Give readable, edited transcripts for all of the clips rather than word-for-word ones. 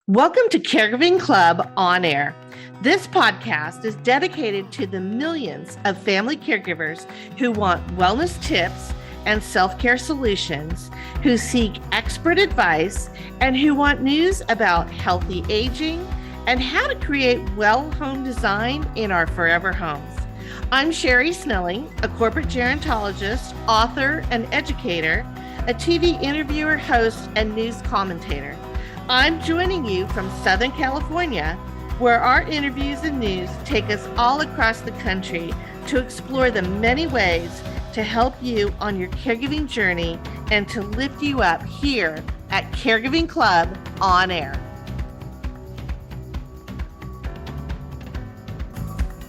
Welcome to Caregiving Club On Air. This podcast is dedicated to the millions of family caregivers who want wellness tips and self-care solutions, who seek expert advice, and who want news about healthy aging and how to create well home design in our forever homes. I'm Sherri Snelling, a corporate gerontologist, author, and educator, a TV interviewer, host, and news commentator. I'm joining you from Southern California, where our interviews and news take us all across the country to explore the many ways to help you on your caregiving journey and to lift you up here at Caregiving Club On Air.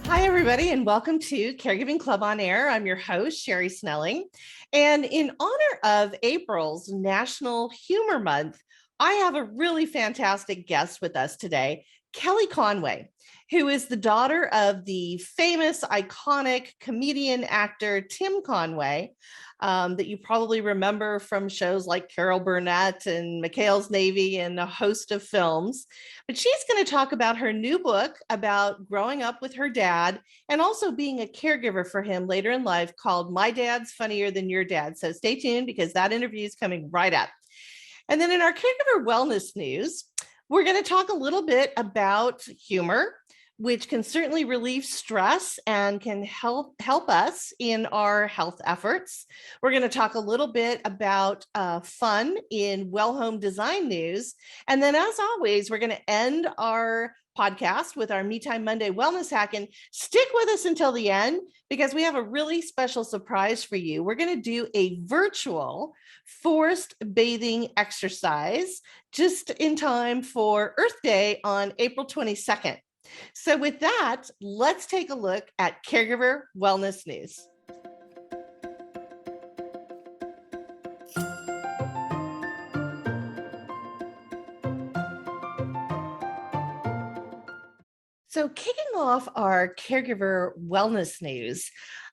Hi, everybody, and welcome to Caregiving Club On Air. I'm your host, Sherri Snelling. And in honor of April's National Humor Month, I have a really fantastic guest with us today, Kelly Conway, who is the daughter of the famous, iconic comedian actor Tim Conway, that you probably remember from shows like Carol Burnett and McHale's Navy and a host of films. But she's going to talk about her new book about growing up with her dad and also being a caregiver for him later in life called My Dad's Funnier Than Your Dad. So stay tuned because that interview is coming right up. And then in our caregiver wellness news, we're going to talk a little bit about humor, which can certainly relieve stress and can help us in our health efforts. We're going to talk a little bit about fun in well home design news. And then as always, we're going to end our podcast with our Me Time Monday wellness hack, and stick with us until the end because we have a really special surprise for you. We're going to do a virtual forest bathing exercise just in time for Earth Day on April 22nd. So with that, let's take a look at caregiver wellness news. So kicking off our caregiver wellness news,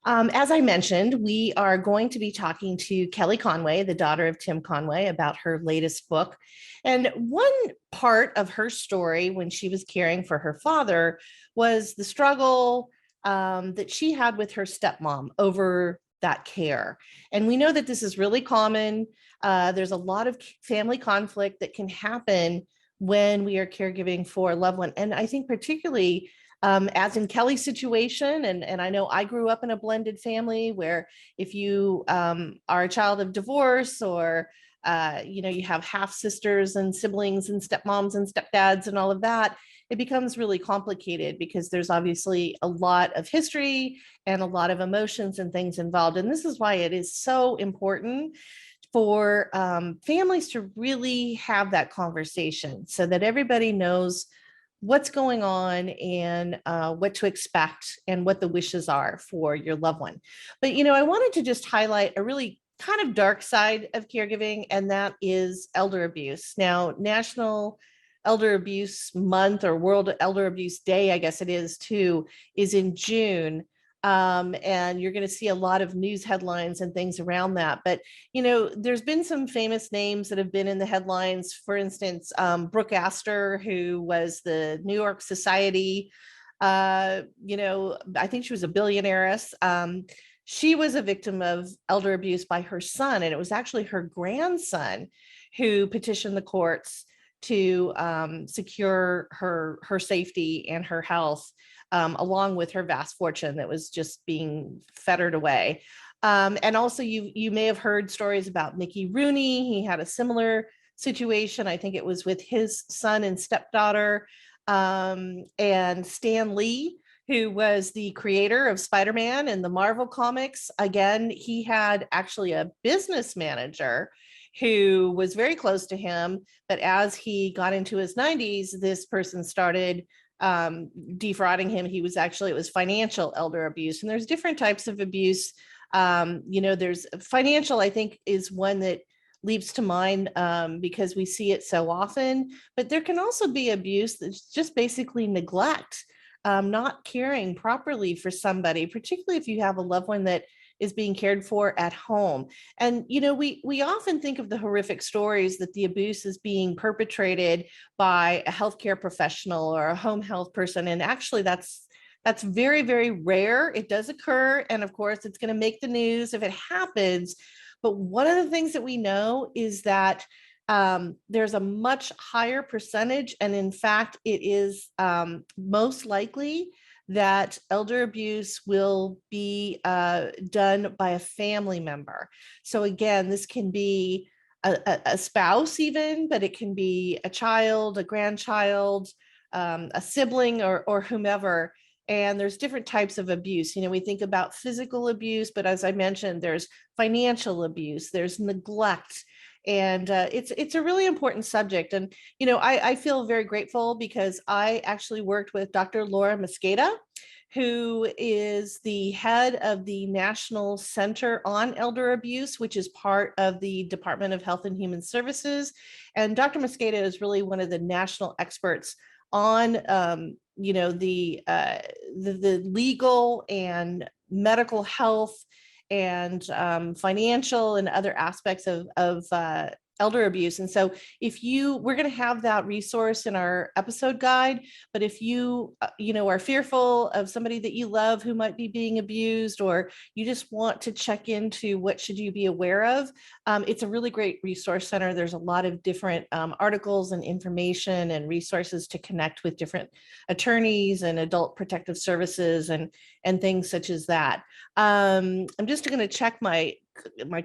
as I mentioned, we are going to be talking to Kelly Conway, the daughter of Tim Conway, about her latest book. And one part of her story when she was caring for her father was the struggle that she had with her stepmom over that care. And we know that this is really common. There's a lot of family conflict that can happen when we are caregiving for a loved one. And I think particularly as in Kelly's situation, and I know I grew up in a blended family where if you are a child of divorce or, you have half sisters and siblings and stepmoms and stepdads and all of that, it becomes really complicated because there's obviously a lot of history and a lot of emotions and things involved. And this is why it is so important for families to really have that conversation so that everybody knows what's going on and what to expect and what the wishes are for your loved one. But, I wanted to just highlight a really kind of dark side of caregiving, and that is elder abuse. Now, National Elder Abuse Month or World Elder Abuse Day, I guess it is too, is in June. And you're going to see a lot of news headlines and things around that. But, there's been some famous names that have been in the headlines. For instance, Brooke Astor, who was the New York Society, I think she was a billionaireess. She was a victim of elder abuse by her son. And it was actually her grandson who petitioned the courts to secure her safety and her health. Along with her vast fortune that was just being fettered away. And also you may have heard stories about Mickey Rooney. He had a similar situation. I think it was with his son and stepdaughter, and Stan Lee, who was the creator of Spider-Man and the Marvel comics. Again, he had actually a business manager who was very close to him. But as he got into his 90s, this person started defrauding him. It was financial elder abuse. And there's different types of abuse. There's financial, I think, is one that leaps to mind because we see it so often. But there can also be abuse that's just basically neglect, not caring properly for somebody, particularly if you have a loved one that is being cared for at home. And, we often think of the horrific stories that the abuse is being perpetrated by a healthcare professional or a home health person. And actually that's very, very rare. It does occur. And of course, it's going to make the news if it happens. But one of the things that we know is that there's a much higher percentage. And in fact, it is most likely that elder abuse will be done by a family member. So again, this can be a spouse even, but it can be a child, a grandchild, a sibling, or whomever. And there's different types of abuse. We think about physical abuse, but as I mentioned, there's financial abuse, there's neglect. And it's a really important subject. And, I feel very grateful because I actually worked with Dr. Laura Mosqueda, who is the head of the National Center on Elder Abuse, which is part of the Department of Health and Human Services. And Dr. Mosqueda is really one of the national experts on the legal and medical health and financial and other aspects of elder abuse. And so we're going to have that resource in our episode guide, but if you are fearful of somebody that you love who might be being abused, or you just want to check into what should you be aware of, it's a really great resource center. There's a lot of different articles and information and resources to connect with different attorneys and adult protective services and things such as that. I'm just going to check my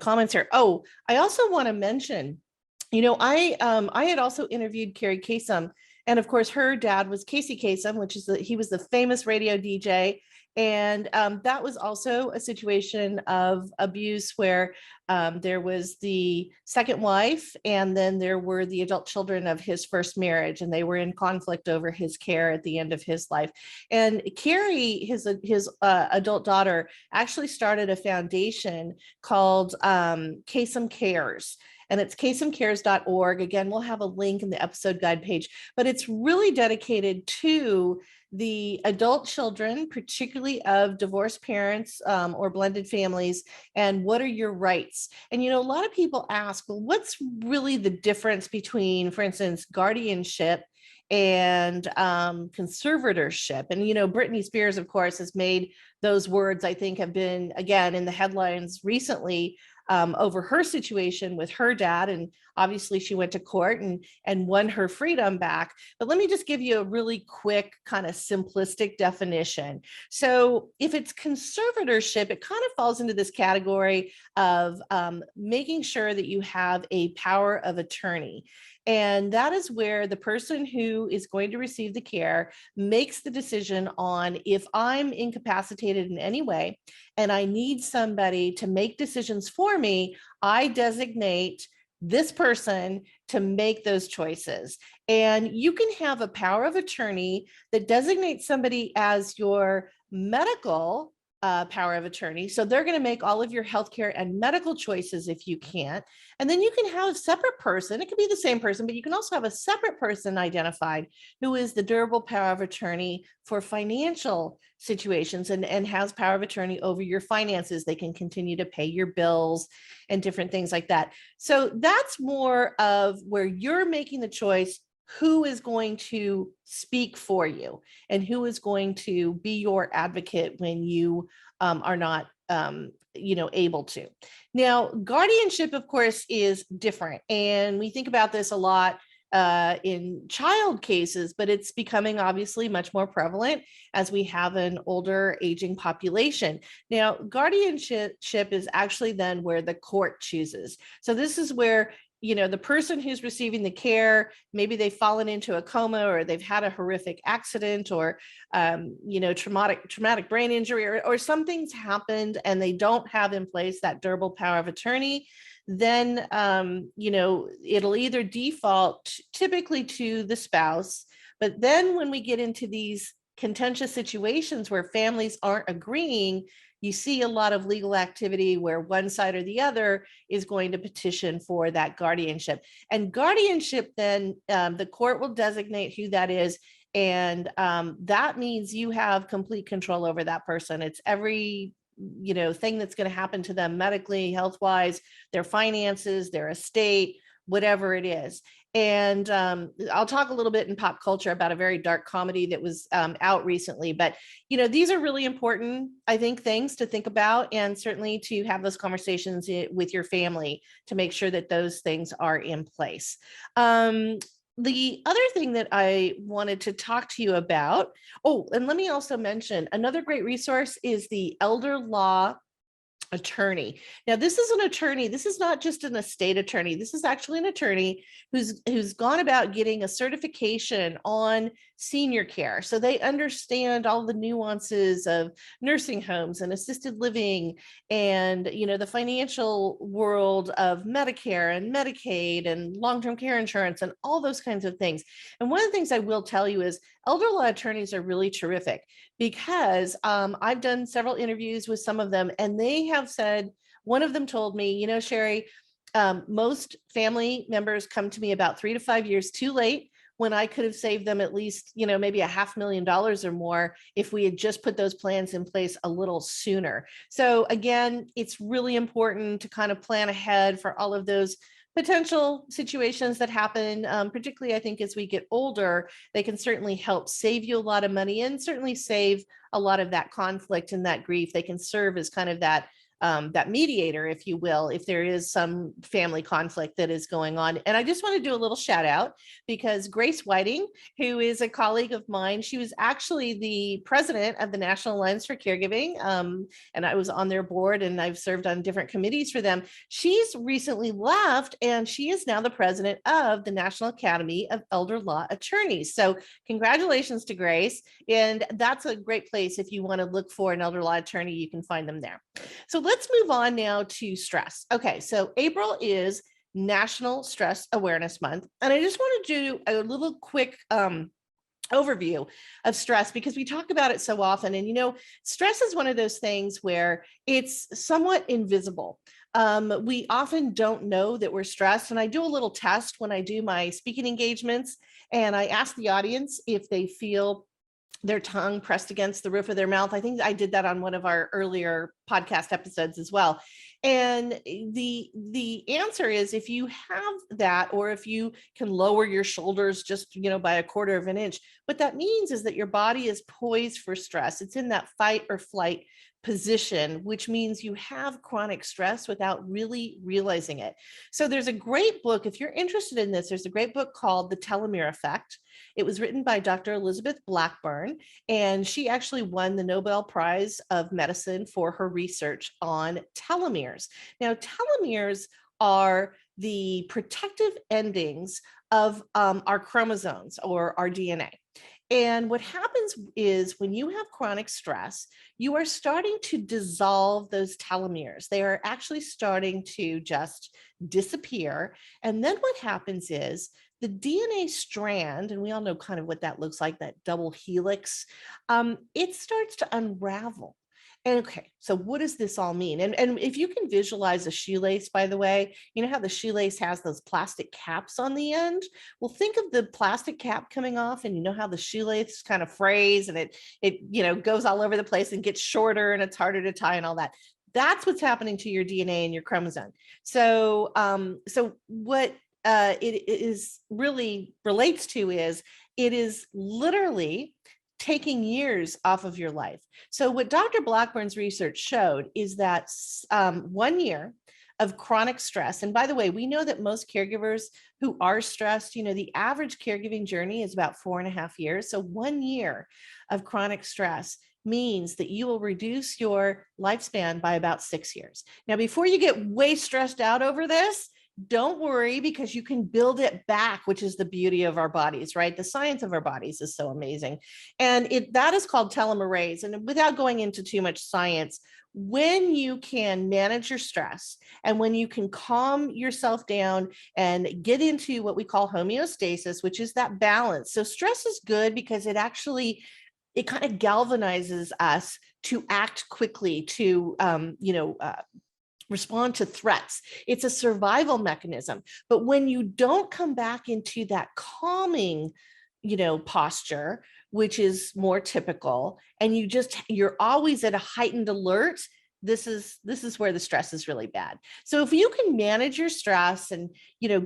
comments here. Oh, I also want to mention, I had also interviewed Carrie Kasem, and of course her dad was Casey Kasem, he was the famous radio DJ. And that was also a situation of abuse where there was the second wife, and then there were the adult children of his first marriage, and they were in conflict over his care at the end of his life. And Carrie, his adult daughter, actually started a foundation called Kasem Cares. And it's kasemcares.org. Again, we'll have a link in the episode guide page, but it's really dedicated to the adult children, particularly of divorced parents or blended families, and what are your rights? And, a lot of people ask, well, what's really the difference between, for instance, guardianship and conservatorship? And, Britney Spears, of course, has made those words, I think, have been, again, in the headlines recently over her situation with her dad. And obviously she went to court and won her freedom back. But let me just give you a really quick kind of simplistic definition. So if it's conservatorship, it kind of falls into this category of making sure that you have a power of attorney. And that is where the person who is going to receive the care makes the decision on, if I'm incapacitated in any way and I need somebody to make decisions for me, I designate this person to make those choices. And you can have a power of attorney that designates somebody as your medical power of attorney. So they're going to make all of your healthcare and medical choices if you can't. And then you can have a separate person. It could be the same person, but you can also have a separate person identified who is the durable power of attorney for financial situations and has power of attorney over your finances. They can continue to pay your bills and different things like that. So that's more of where you're making the choice who is going to speak for you and who is going to be your advocate when you are not able to. Now, guardianship, of course, is different. And we think about this a lot in child cases, but it's becoming obviously much more prevalent as we have an older aging population. Now, guardianship is actually then where the court chooses. So this is where the person who's receiving the care, maybe they've fallen into a coma, or they've had a horrific accident, or traumatic brain injury, or something's happened and they don't have in place that durable power of attorney. Then it'll either default typically to the spouse. But then when we get into these contentious situations where families aren't agreeing, you see a lot of legal activity where one side or the other is going to petition for that guardianship. And guardianship, then the court will designate who that is. And that means you have complete control over that person. It's every thing that's going to happen to them medically, health-wise, their finances, their estate, whatever it is. And I'll talk a little bit in pop culture about a very dark comedy that was out recently. But, these are really important, I think, things to think about, and certainly to have those conversations with your family to make sure that those things are in place. The other thing that I wanted to talk to you about, and let me also mention another great resource is the elder law attorney. Now, this is an attorney. This is not just an estate attorney. This is actually an attorney who's gone about getting a certification on senior care. So they understand all the nuances of nursing homes and assisted living and, the financial world of Medicare and Medicaid and long-term care insurance and all those kinds of things. And one of the things I will tell you is elder law attorneys are really terrific, because I've done several interviews with some of them, and they have said, one of them told me, Sherri, most family members come to me about 3 to 5 years too late, when I could have saved them at least, maybe $500,000 or more if we had just put those plans in place a little sooner. So again, it's really important to kind of plan ahead for all of those potential situations that happen, particularly I think as we get older. They can certainly help save you a lot of money, and certainly save a lot of that conflict and that grief. They can serve as kind of that mediator, if you will, if there is some family conflict that is going on. And I just want to do a little shout out, because Grace Whiting, who is a colleague of mine, she was actually the president of the National Alliance for Caregiving, and I was on their board, and I've served on different committees for them. She's recently left, and she is now the president of the National Academy of Elder Law Attorneys. So congratulations to Grace. And that's a great place. If you want to look for an elder law attorney, you can find them there. So let's move on now to stress. Okay, so April is National Stress Awareness Month. And I just want to do a little quick overview of stress, because we talk about it so often. And, stress is one of those things where it's somewhat invisible. We often don't know that we're stressed. And I do a little test when I do my speaking engagements, and I ask the audience if they feel their tongue pressed against the roof of their mouth. I think I did that on one of our earlier podcast episodes as well. And the answer is, if you have that, or if you can lower your shoulders just, by a quarter of an inch, what that means is that your body is poised for stress. It's in that fight or flight position, which means you have chronic stress without really realizing it. So there's a great book, if you're interested in this, there's a great book called The Telomere Effect. It was written by Dr. Elizabeth Blackburn, and she actually won the Nobel Prize of Medicine for her research on telomeres. Now, telomeres are the protective endings of our chromosomes, or our DNA. And what happens is, when you have chronic stress, you are starting to dissolve those telomeres. They are actually starting to just disappear. And then what happens is, the DNA strand, and we all know kind of what that looks like, that double helix, it starts to unravel. And okay, so what does this all mean? And if you can visualize a shoelace, by the way, you know how the shoelace has those plastic caps on the end? Well, think of the plastic cap coming off, and you know how the shoelace kind of frays, and it goes all over the place and gets shorter, and it's harder to tie and all that. That's what's happening to your DNA and your chromosome. So what it is really relates to is, it is literally taking years off of your life. So what Dr. Blackburn's research showed is that 1 year of chronic stress, and by the way, we know that most caregivers who are stressed, the average caregiving journey is about 4.5 years. So 1 year of chronic stress means that you will reduce your lifespan by about 6 years. Now, before you get way stressed out over this, don't worry, because you can build it back, which is the beauty of our bodies, right? The science of our bodies is so amazing. And that is called telomerase. And without going into too much science, when you can manage your stress, and when you can calm yourself down and get into what we call homeostasis, which is that balance. So stress is good because it kind of galvanizes us to act quickly, to respond to threats. It's a survival mechanism. But when you don't come back into that calming, posture, which is more typical, and you're always at a heightened alert, this is where the stress is really bad. So if you can manage your stress and,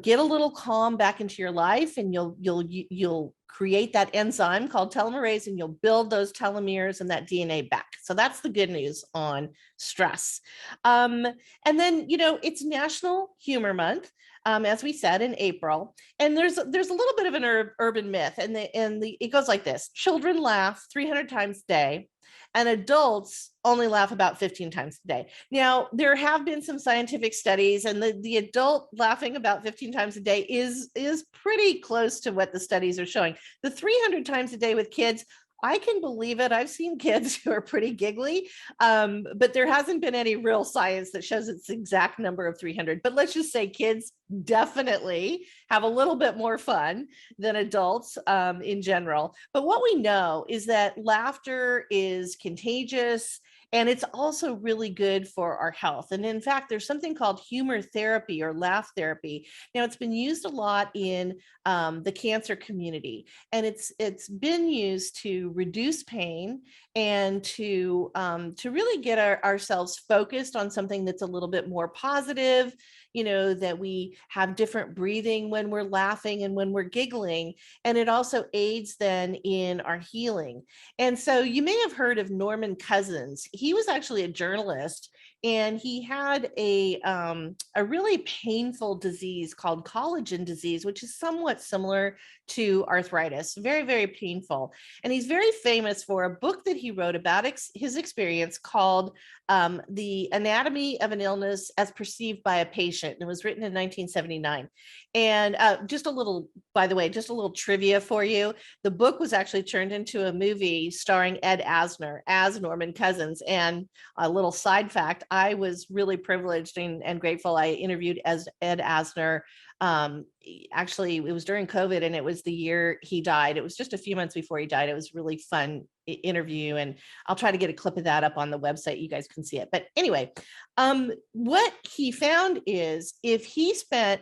get a little calm back into your life, and you'll create that enzyme called telomerase, and you'll build those telomeres and that DNA back. So that's the good news on stress. And then, it's National Humor Month, as we said, in April. And there's a little bit of an urban myth, and it goes like this: children laugh 300 times a day, and adults only laugh about 15 times a day. Now, there have been some scientific studies, and the adult laughing about 15 times a day is pretty close to what the studies are showing. The 300 times a day with kids, I can believe it. I've seen kids who are pretty giggly, but there hasn't been any real science that shows it's the exact number of 300. But let's just say kids definitely have a little bit more fun than adults in general. But what we know is that laughter is contagious, and it's also really good for our health. And in fact, there's something called humor therapy or laugh therapy. Now, it's been used a lot in the cancer community, and it's been used to reduce pain and to really get ourselves focused on something that's a little bit more positive. That we have different breathing when we're laughing and when we're giggling, and it also aids then in our healing. And so you may have heard of Norman Cousins. He was actually a journalist, and he had a really painful disease called collagen disease, which is somewhat similar to arthritis, very, very painful. And he's very famous for a book that he wrote about his experience called The Anatomy of an Illness as Perceived by a Patient. And it was written in 1979. And by the way, just a little trivia for you. The book was actually turned into a movie starring Ed Asner as Norman Cousins. And a little side fact, I was really privileged and grateful. I interviewed as Ed Asner. Actually, it was during COVID, and it was the year he died. It was just a few months before he died. It was a really fun interview, and I'll try to get a clip of that up on the website. You guys can see it. But anyway, what he found is he spent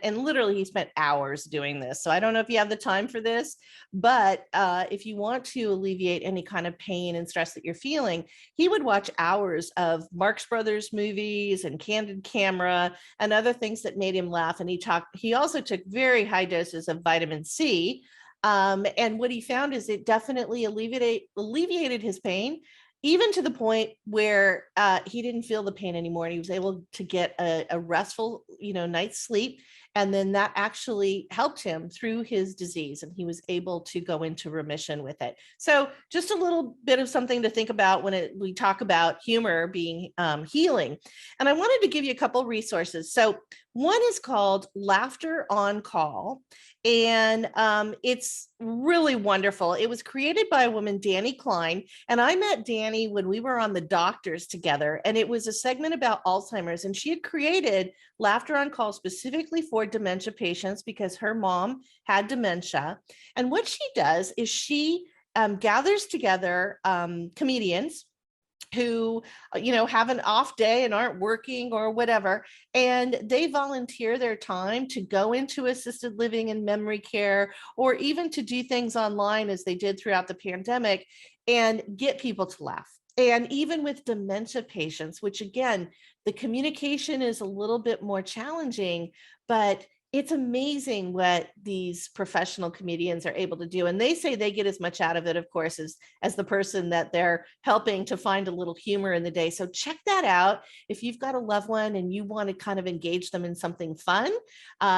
hours doing this. So I don't know if you have the time for this, but if you want to alleviate any kind of pain and stress that you're feeling, he would watch hours of Marx Brothers movies and Candid Camera and other things that made him laugh. And he also took very high doses of vitamin C. And what he found is it definitely alleviated his pain, even to the point where he didn't feel the pain anymore, and he was able to get a restful, night's sleep. And then that actually helped him through his disease, and he was able to go into remission with it. So just a little bit of something to think about when we talk about humor being healing. And I wanted to give you a couple resources. So one is called Laughter on Call, and it's really wonderful. It was created by a woman, Danny Klein, and I met Danny when we were on The Doctors together, and it was a segment about Alzheimer's, and she had created Laughter on Call specifically for dementia patients because her mom had dementia. And what she does is she gathers together comedians who have an off day and aren't working or whatever, and they volunteer their time to go into assisted living and memory care, or even to do things online as they did throughout the pandemic, and get people to laugh. And even with dementia patients, which again, the communication is a little bit more challenging, but it's amazing what these professional comedians are able to do. And they say they get as much out of it, of course, as the person that they're helping to find a little humor in the day. So check that out. If you've got a loved one and you want to kind of engage them in something fun,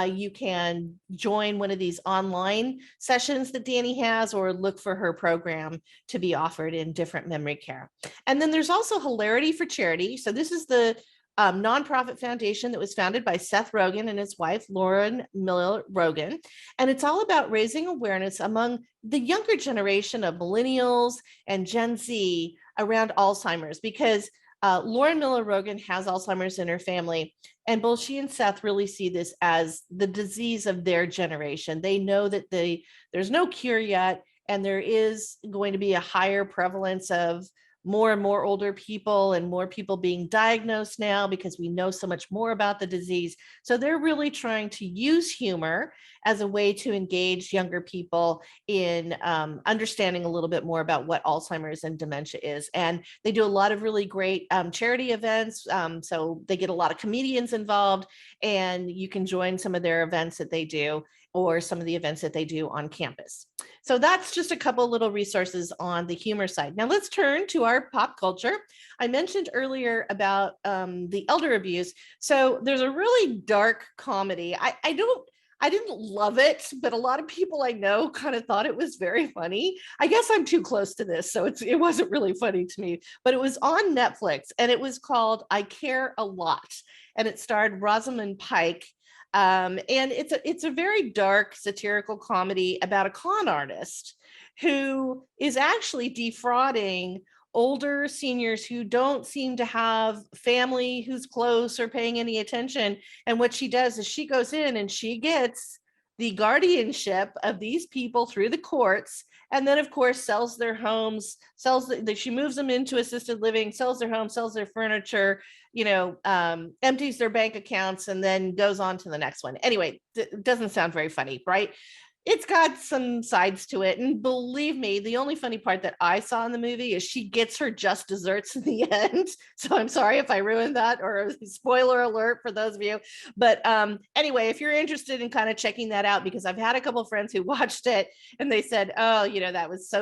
you can join one of these online sessions that Danny has, or look for her program to be offered in different memory care. And then there's also Hilarity for Charity. So this is the nonprofit foundation that was founded by Seth Rogen and his wife, Lauren Miller Rogen. And it's all about raising awareness among the younger generation of millennials and Gen Z around Alzheimer's, because Lauren Miller Rogen has Alzheimer's in her family. And both she and Seth really see this as the disease of their generation. They know that there's no cure yet, and there is going to be a higher prevalence of more and more older people and more people being diagnosed now because we know so much more about the disease. So they're really trying to use humor as a way to engage younger people in understanding a little bit more about what Alzheimer's and dementia is. And they do a lot of really great charity events. So they get a lot of comedians involved, and you can join some of their events that they do, or some of the events that they do on campus. So that's just a couple little resources on the humor side. Now let's turn to our pop culture. I mentioned earlier about the elder abuse. So there's a really dark comedy. I didn't love it, but a lot of people I know kind of thought it was very funny. I guess I'm too close to this, so it wasn't really funny to me, but it was on Netflix, and it was called I Care a Lot, and it starred Rosamund Pike. And it's a very dark satirical comedy about a con artist who is actually defrauding older seniors who don't seem to have family who's close or paying any attention. And what she does is she goes in and she gets the guardianship of these people through the courts, and then of course sells their homes, she moves them into assisted living, sells their home, sells their furniture, empties their bank accounts, and then goes on to the next one. Anyway, it doesn't sound very funny, right? It's got some sides to it. And believe me, the only funny part that I saw in the movie is she gets her just desserts in the end. So I'm sorry if I ruined that, or spoiler alert for those of you. But anyway, if you're interested in kind of checking that out, because I've had a couple of friends who watched it and they said, oh, that was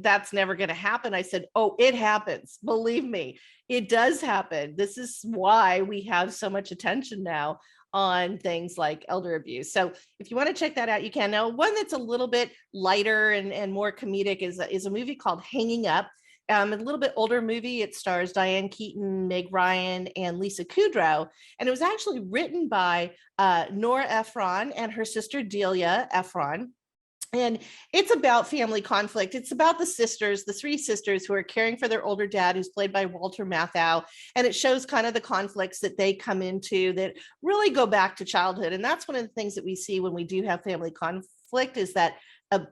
that's never going to happen. I said, oh, it happens. Believe me, it does happen. This is why we have so much attention now on things like elder abuse. So if you want to check that out, you can. Now, one that's a little bit lighter and more comedic is a movie called Hanging Up. A little bit older movie. It stars Diane Keaton, Meg Ryan, and Lisa Kudrow. And it was actually written by Nora Ephron and her sister Delia Ephron. And it's about family conflict. It's about the three sisters who are caring for their older dad, who's played by Walter Matthau. And it shows kind of the conflicts that they come into that really go back to childhood. And that's one of the things that we see when we do have family conflict, is that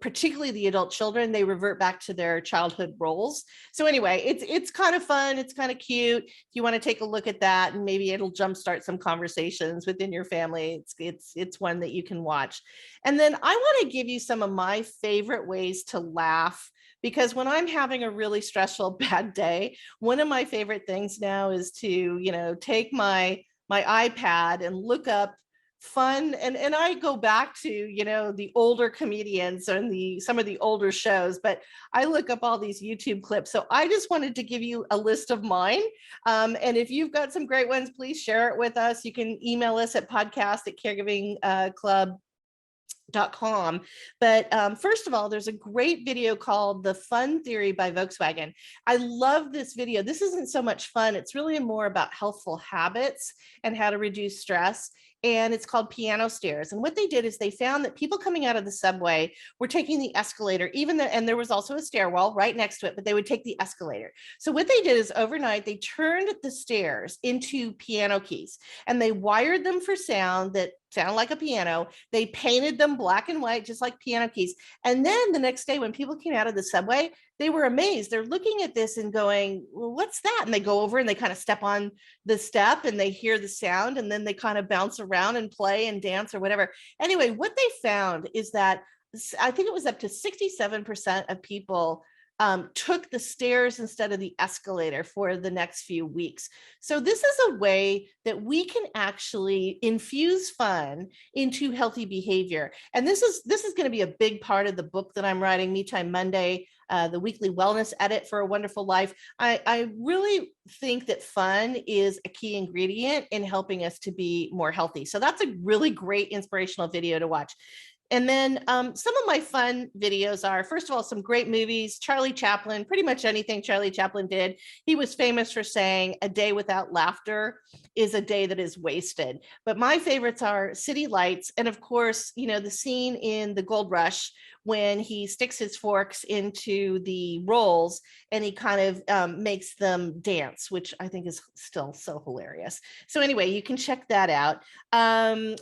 particularly the adult children, they revert back to their childhood roles. So anyway, it's kind of fun. It's kind of cute. If you want to take a look at that, and maybe it'll jumpstart some conversations within your family, it's one that you can watch. And then I want to give you some of my favorite ways to laugh, because when I'm having a really stressful, bad day, one of my favorite things now is to, take my iPad and look up fun, and I go back to the older comedians and some of the older shows, but I look up all these YouTube clips. So I just wanted to give you a list of mine, and if you've got some great ones, please share it with us. You can email us at podcast@caregivingclub.com. But first of all, there's a great video called The Fun Theory by Volkswagen. I love this video. This isn't so much fun. It's really more about healthful habits and how to reduce stress. And it's called Piano Stairs. And what they did is they found that people coming out of the subway were taking the escalator, and there was also a stairwell right next to it, but they would take the escalator. So what they did is overnight, they turned the stairs into piano keys, and they wired them for sound that sound like a piano. They painted them black and white, just like piano keys. And then the next day, when people came out of the subway, they were amazed. They're looking at this and going, well, what's that? And they go over and they kind of step on the step and they hear the sound, and then they kind of bounce around and play and dance or whatever. Anyway, what they found is that I think it was up to 67% of people took the stairs instead of the escalator for the next few weeks. So this is a way that we can actually infuse fun into healthy behavior. And this is going to be a big part of the book that I'm writing, Me Time Monday, the weekly wellness edit for a wonderful life. I really think that fun is a key ingredient in helping us to be more healthy. So that's a really great inspirational video to watch. And then some of my fun videos are, first of all, some great movies. Charlie Chaplin, pretty much anything Charlie Chaplin did. He was famous for saying a day without laughter is a day that is wasted. But my favorites are City Lights. And of course, the scene in The Gold Rush when he sticks his forks into the rolls and he kind of makes them dance, which I think is still so hilarious. So anyway, you can check that out.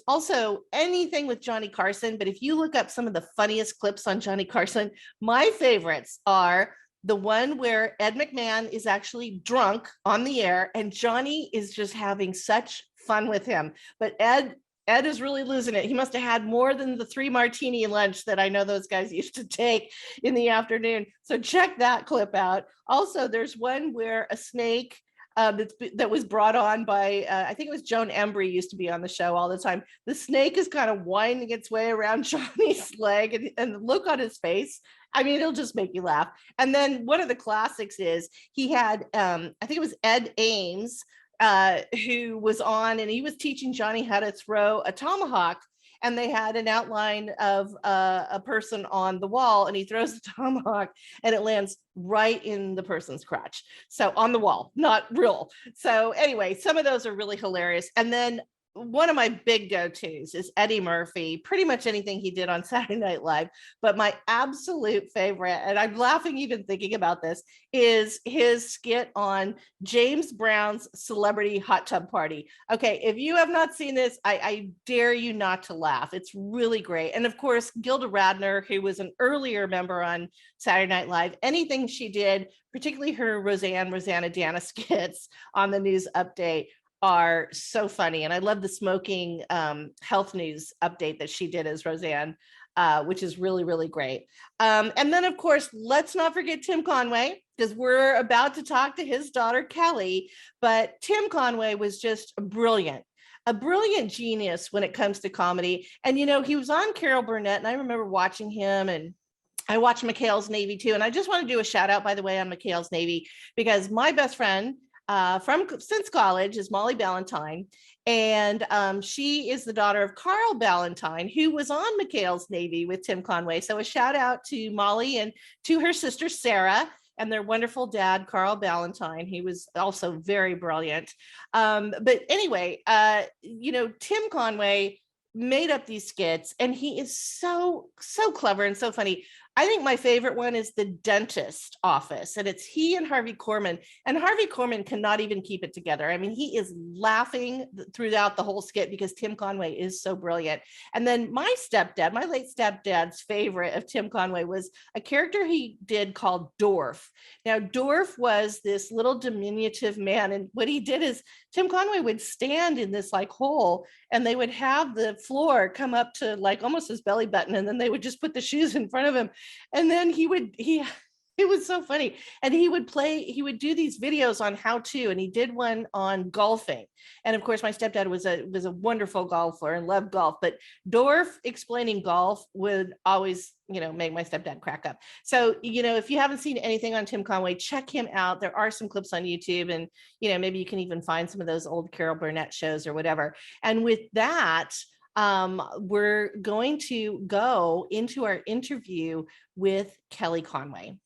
Also, anything with Johnny Carson, but if you look up some of the funniest clips on Johnny Carson, my favorites are the one where Ed McMahon is actually drunk on the air and Johnny is just having such fun with him. But Ed is really losing it. He must have had more than the 3 martini lunch that I know those guys used to take in the afternoon. So check that clip out. Also, there's one where a snake that was brought on by, I think it was Joan Embry used to be on the show all the time. The snake is kind of winding its way around Johnny's leg and the look on his face. I mean, it'll just make you laugh. And then one of the classics is he had, I think it was Ed Ames, who was on and he was teaching Johnny how to throw a tomahawk. And they had an outline of a person on the wall and he throws the tomahawk and it lands right in the person's crotch. So on the wall, not real. So anyway, some of those are really hilarious. And then one of my big go-tos is Eddie Murphy, pretty much anything he did on Saturday Night Live. But my absolute favorite, and I'm laughing even thinking about this, is his skit on James Brown's celebrity hot tub party. Okay, if you have not seen this, I dare you not to laugh. It's really great. And of course, Gilda Radner, who was an earlier member on Saturday Night Live, anything she did, particularly her Rosanna Dana skits on the news update, are so funny. And I love the smoking health news update that she did as Roseanne, which is really, really great. And then, of course, let's not forget Tim Conway, because we're about to talk to his daughter, Kelly. But Tim Conway was just a brilliant genius when it comes to comedy. And, you know, he was on Carol Burnett, and I remember watching him, and I watched McHale's Navy too. And I just want to do a shout out, by the way, on McHale's Navy, because my best friend since college is Molly Ballantyne. And she is the daughter of Carl Ballantyne, who was on McHale's Navy with Tim Conway. So a shout out to Molly and to her sister, Sarah, and their wonderful dad, Carl Ballantyne. He was also very brilliant. But anyway, you know, Tim Conway made up these skits and he is so clever and so funny. I think my favorite one is the dentist office, and it's he and Harvey Korman, and Harvey Korman cannot even keep it together. I mean, he is laughing throughout the whole skit because Tim Conway is so brilliant. And then my late stepdad's favorite of Tim Conway was a character he did called Dorf. Now, Dorf was this little diminutive man, and what he did is Tim Conway would stand in this like hole and they would have the floor come up to like almost his belly button, and then they would just put the shoes in front of him. And then it was so funny. And he would do these videos on how to, and he did one on golfing. And of course, my stepdad was a wonderful golfer and loved golf, but Dorf explaining golf would always, you know, make my stepdad crack up. So, you know, if you haven't seen anything on Tim Conway, check him out. There are some clips on YouTube, and, you know, maybe you can even find some of those old Carol Burnett shows or whatever. And with that, we're going to go into our interview with Kelly Conway.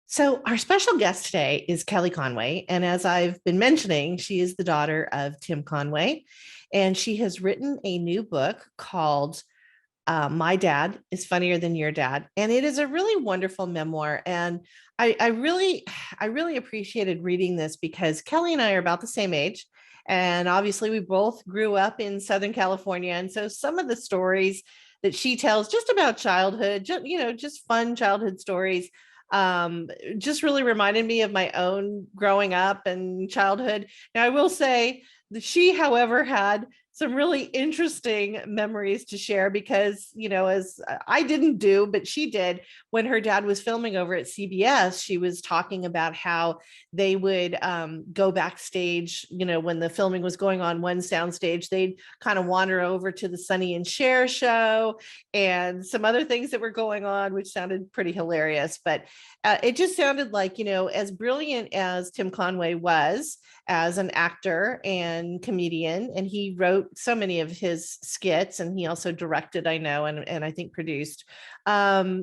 So our special guest today is Kelly Conway. And as I've been mentioning, she is the daughter of Tim Conway. And she has written a new book called My Dad is Funnier Than Your Dad. And it is a really wonderful memoir. And I really appreciated reading this because Kelly and I are about the same age. And obviously, we both grew up in Southern California. And so some of the stories that she tells just about childhood, just fun childhood stories, just really reminded me of my own growing up and childhood. Now, I will say that she, however, had some really interesting memories to share because, you know, as I didn't do, but she did when her dad was filming over at CBS, she was talking about how they would go backstage, you know, when the filming was going on one soundstage, they'd kind of wander over to the Sonny and Cher show and some other things that were going on, which sounded pretty hilarious. But it just sounded like, you know, as brilliant as Tim Conway was as an actor and comedian, and he wrote so many of his skits, and he also directed, I know, and I think produced.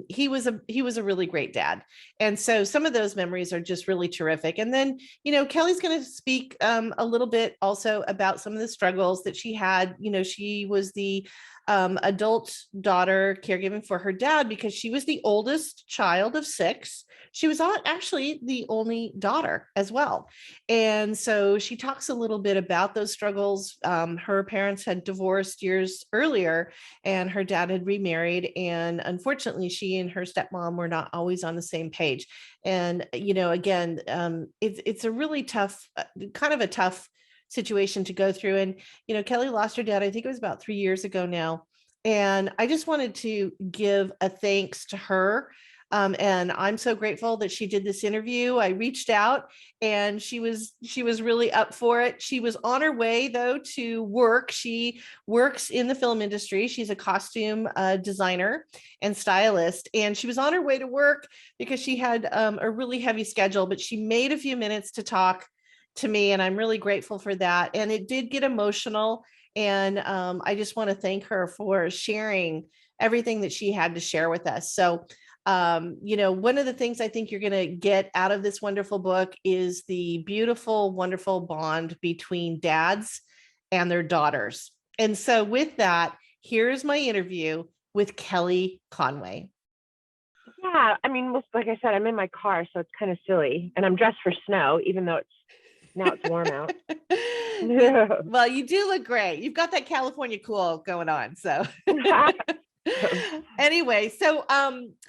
He was a really great dad, and so some of those memories are just really terrific. And then, you know, Kelly's going to speak a little bit also about some of the struggles that she had. You know, she was the adult daughter caregiving for her dad because she was the oldest child of 6. She was actually the only daughter as well. And so she talks a little bit about those struggles. Her parents had divorced years earlier and her dad had remarried. And unfortunately, unfortunately, she and her stepmom were not always on the same page. And, again, it's a really tough, kind of a tough situation to go through. And, Kelly lost her dad, I think it was about 3 years ago now. And I just wanted to give a thanks to her. And I'm so grateful that she did this interview. I reached out and she was really up for it. She was on her way though to work. She works in the film industry. She's a costume designer and stylist. And she was on her way to work because she had a really heavy schedule, but she made a few minutes to talk to me. And I'm really grateful for that. And it did get emotional. And I just want to thank her for sharing everything that she had to share with us. So one of the things I think you're going to get out of this wonderful book is the beautiful, wonderful bond between dads and their daughters. And so with that, here's my interview with Kelly Conway. Yeah, I mean, like I said, I'm in my car, so it's kind of silly. And I'm dressed for snow, even though it's warm out. Well, you do look great. You've got that California cool going on. So anyway, so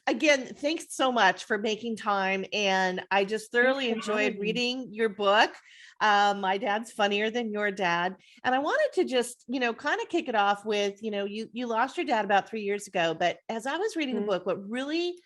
again, thanks so much for making time. And I just thoroughly enjoyed reading your book. My Dad's Funnier Than Your Dad. And I wanted to just, kind of kick it off with, you lost your dad about 3 years ago. But as I was reading the book, what really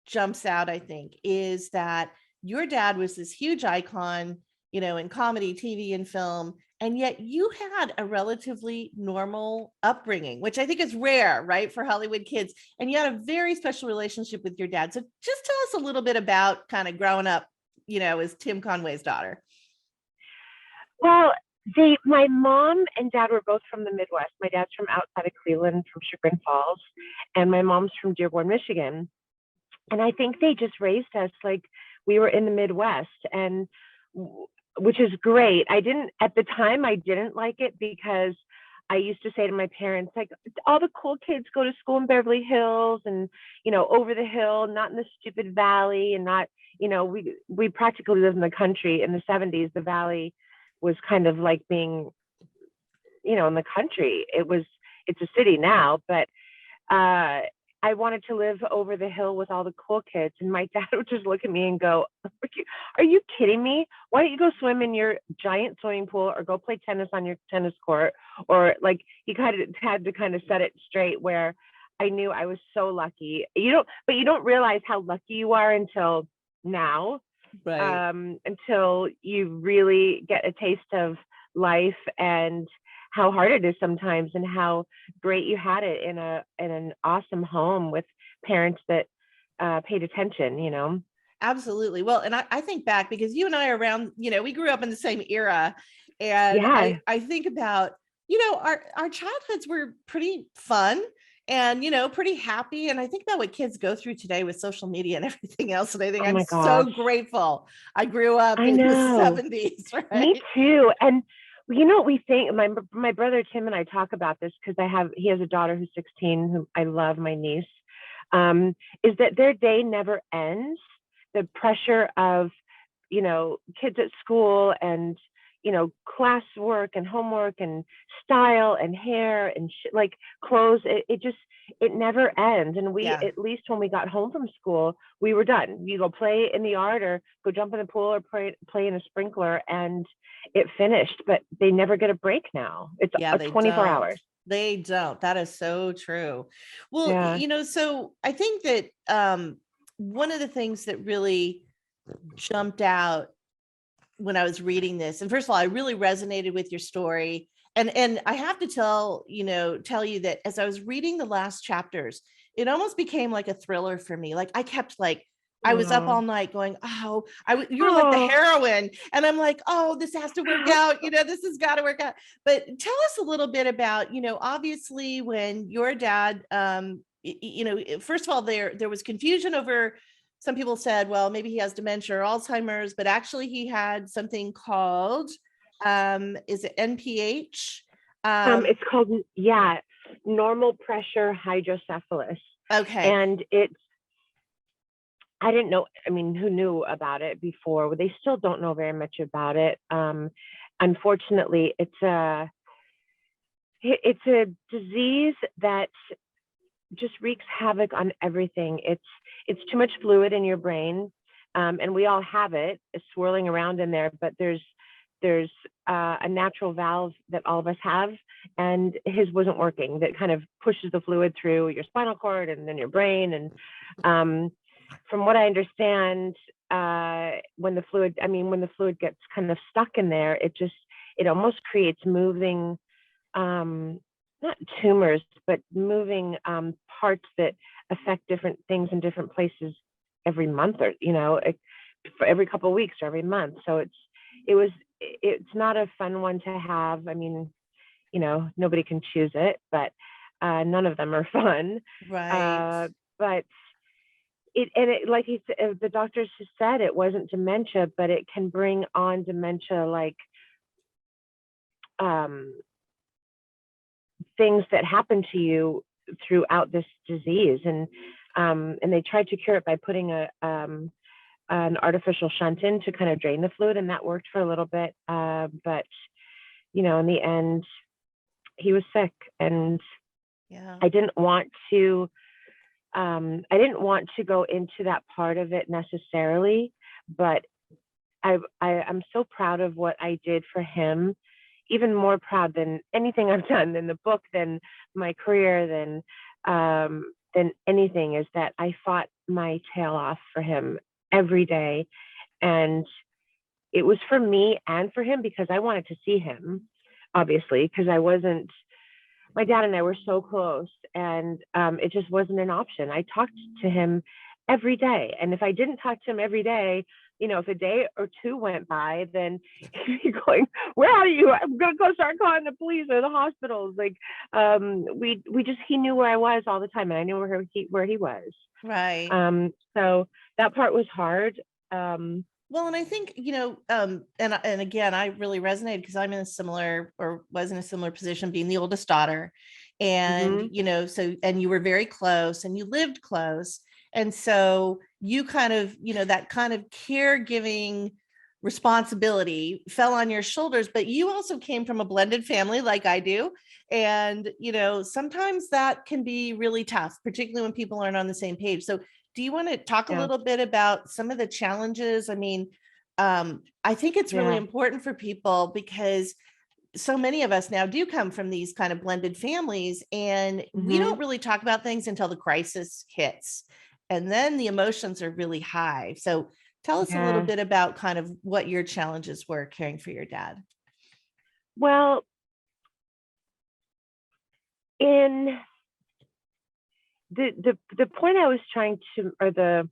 jumps out, I think, is that your dad was this huge icon, in comedy, TV, and film. And yet you had a relatively normal upbringing, which I think is rare, right, for Hollywood kids. And you had a very special relationship with your dad. So just tell us a little bit about kind of growing up, as Tim Conway's daughter. Well, my mom and dad were both from the Midwest. My dad's from outside of Cleveland, from Chagrin Falls, and my mom's from Dearborn, Michigan. And I think they just raised us like we were in the Midwest, and which is great. At the time, I didn't like it because I used to say to my parents, like, all the cool kids go to school in Beverly Hills and, over the hill, not in the stupid valley, and not, we practically lived in the country in the 70s. The valley was kind of like being, in the country. It's a city now, but I wanted to live over the hill with all the cool kids. And my dad would just look at me and go, are you kidding me? Why don't you go swim in your giant swimming pool or go play tennis on your tennis court? Or like, he kind of had to kind of set it straight, where I knew I was so lucky. But you don't realize how lucky you are until now, right? Until you really get a taste of life and how hard it is sometimes, and how great you had it in an awesome home with parents that paid attention, Absolutely. Well, and I think back, because you and I are around, we grew up in the same era. And yeah. I think about, our childhoods were pretty fun and, pretty happy. And I think about what kids go through today with social media and everything else. And I think I'm so grateful I grew up in the 70s, right? Me too. And we think, my brother Tim and I talk about this, because he has a daughter who's 16, who I love, my niece, is that their day never ends. The pressure of, kids at school and, classwork and homework and style and hair and like clothes, it never ends. And at least when we got home from school, we were done. You go play in the yard or go jump in the pool or play in a sprinkler, and it finished. But they never get a break now. It's 24 hours. They don't. That is so true. Well, so I think that one of the things that really jumped out when I was reading this, and first of all, I really resonated with your story. And I have to tell you that as I was reading the last chapters, it almost became like a thriller for me. Like I kept I was up all night going, you were like the heroine. And I'm like, this has to work out. This has got to work out. But tell us a little bit about, obviously when your dad, first of all, there was confusion over, some people said, well, maybe he has dementia or Alzheimer's, but actually he had something called, is it NPH? It's called, normal pressure hydrocephalus. Okay. And I didn't know, who knew about it before? They still don't know very much about it. Unfortunately, it's a disease that just wreaks havoc on everything. It's too much fluid in your brain, and we all have it swirling around in there. But there's a natural valve that all of us have, and his wasn't working. That kind of pushes the fluid through your spinal cord and then your brain. And from what I understand, when the fluid gets kind of stuck in there, it almost creates moving, not tumors, but moving parts that affect different things in different places every month, or for every couple of weeks or every month. So it's not a fun one to have. I mean, nobody can choose it, but none of them are fun. Right. But like he said, the doctors just said it wasn't dementia, but it can bring on dementia, like things that happen to you throughout this disease. And they tried to cure it by putting an artificial shunt in to kind of drain the fluid, and that worked for a little bit. But in the end, he was sick, and Yeah. I didn't want to go into that part of it necessarily, but I'm so proud of what I did for him, even more proud than anything I've done, than the book, than my career, than anything, is that I fought my tail off for him every day. And it was for me and for him, because I wanted to see him, obviously, because my dad and I were so close, and it just wasn't an option. I talked to him every day. And if I didn't talk to him every day, if a day or two went by, then he'd be going, "Where are you? I'm going to go start calling the police or the hospitals." Like, he knew where I was all the time, and I knew where he was. Right. So that part was hard. Well, and I think, and again, I really resonated because I'm was in a similar position, being the oldest daughter. And, Mm-hmm. and you were very close and you lived close. And so you kind of, that kind of caregiving responsibility fell on your shoulders, but you also came from a blended family like I do. And, sometimes that can be really tough, particularly when people aren't on the same page. So do you want to talk a Yeah. little bit about some of the challenges? I mean, I think it's really important for people, because so many of us now do come from these kind of blended families, and we Mm-hmm. don't really talk about things until the crisis hits. And then the emotions are really high. So tell us a little Yeah. bit about kind of what your challenges were caring for your dad. Well, in the point I was trying to, the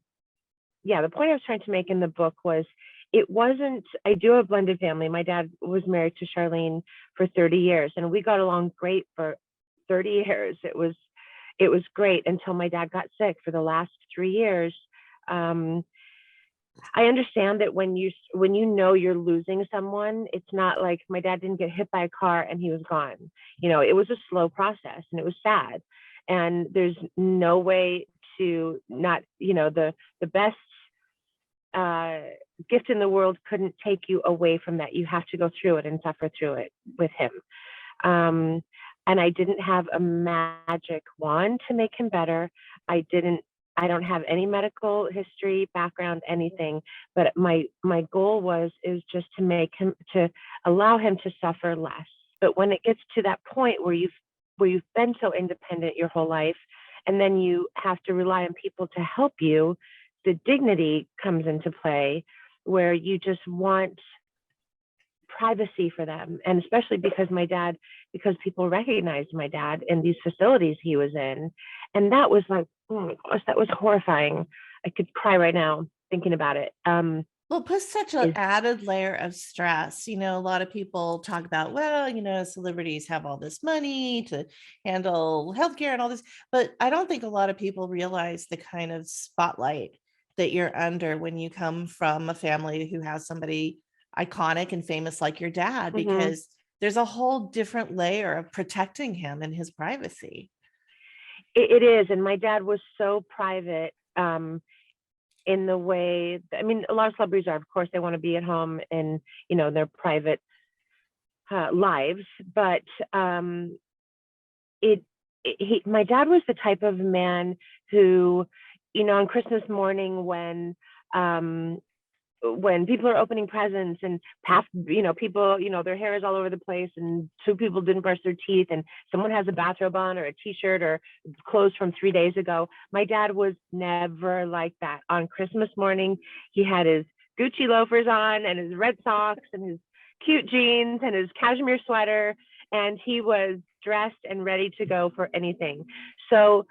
point I was trying to make in the book was, I do have a blended family. My dad was married to Charlene for 30 years, and we got along great for 30 years. It was great until my dad got sick for the last 3 years. I understand that when you're losing someone, it's not like my dad didn't get hit by a car and he was gone. It was a slow process, and it was sad. And there's no way to not, the best gift in the world couldn't take you away from that. You have to go through it and suffer through it with him. And I didn't have a magic wand to make him better. I don't have any medical history, background, anything, but my goal is just to allow him to suffer less. But when it gets to that point where you've been so independent your whole life, and then you have to rely on people to help you, the dignity comes into play, where you just want privacy for them. And especially because people recognized my dad in these facilities he was in. And that was like, oh my gosh, that was horrifying. I could cry right now thinking about it. Well, it puts such an added layer of stress. A lot of people talk about, well, celebrities have all this money to handle healthcare and all this, but I don't think a lot of people realize the kind of spotlight that you're under when you come from a family who has somebody iconic and famous like your dad, because there's a whole different layer of protecting him and his privacy. It is. And my dad was so private, in the way, a lot of celebrities are, of course, they want to be at home in, their private lives, but my dad was the type of man who, on Christmas morning when people are opening presents and people, their hair is all over the place and two people didn't brush their teeth and someone has a bathrobe on or a t-shirt or clothes from 3 days ago. My dad was never like that. On Christmas morning, he had his Gucci loafers on and his red socks and his cute jeans and his cashmere sweater. And he was dressed and ready to go for anything. So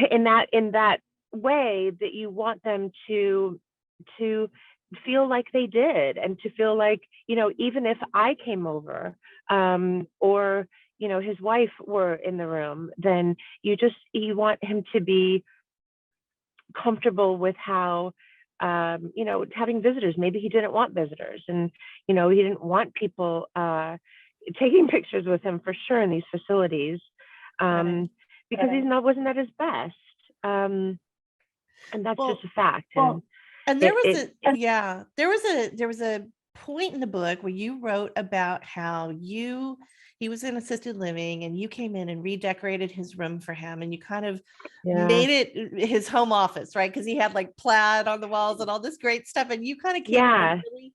in that way that you want them to feel like they did, and to feel like, even if I came over, or his wife were in the room, then you want him to be comfortable with how, having visitors. Maybe he didn't want visitors, and he didn't want people taking pictures with him, for sure, in these facilities, because he wasn't at his best, and that's just a fact. And there was a point in the book where you wrote about how he was in assisted living and you came in and redecorated his room for him, and you kind of made it his home office, right? Because he had like plaid on the walls and all this great stuff, and you kind of came in and really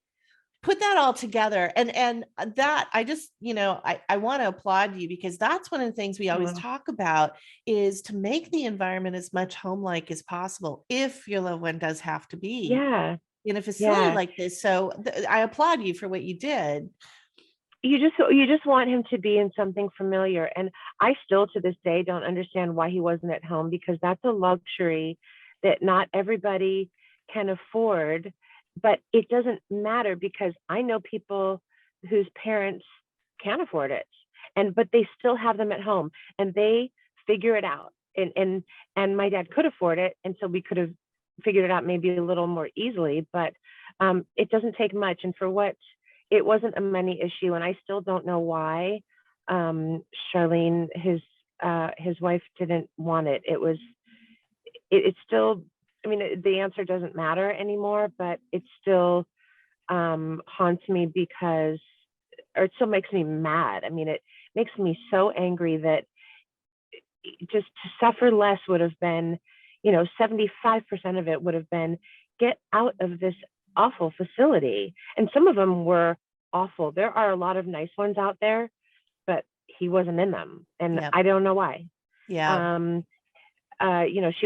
put that all together. And that, I just, I want to applaud you, because that's one of the things we always talk about, is to make the environment as much home-like as possible if your loved one does have to be in a facility like this. So I applaud you for what you did. You just want him to be in something familiar. And I still to this day don't understand why he wasn't at home, because that's a luxury that not everybody can afford. But it doesn't matter, because I know people whose parents can't afford it, but they still have them at home and they figure it out. And my dad could afford it, and so we could have figured it out maybe a little more easily. But it doesn't take much, and for what, it wasn't a money issue. And I still don't know why Charlene, his wife, didn't want it. It's still, I mean, the answer doesn't matter anymore, but it still haunts me, or it still makes me mad. I mean, it makes me so angry that just to suffer less would have been, 75% of it would have been, get out of this awful facility. And some of them were awful. There are a lot of nice ones out there, but he wasn't in them. And I don't know why. She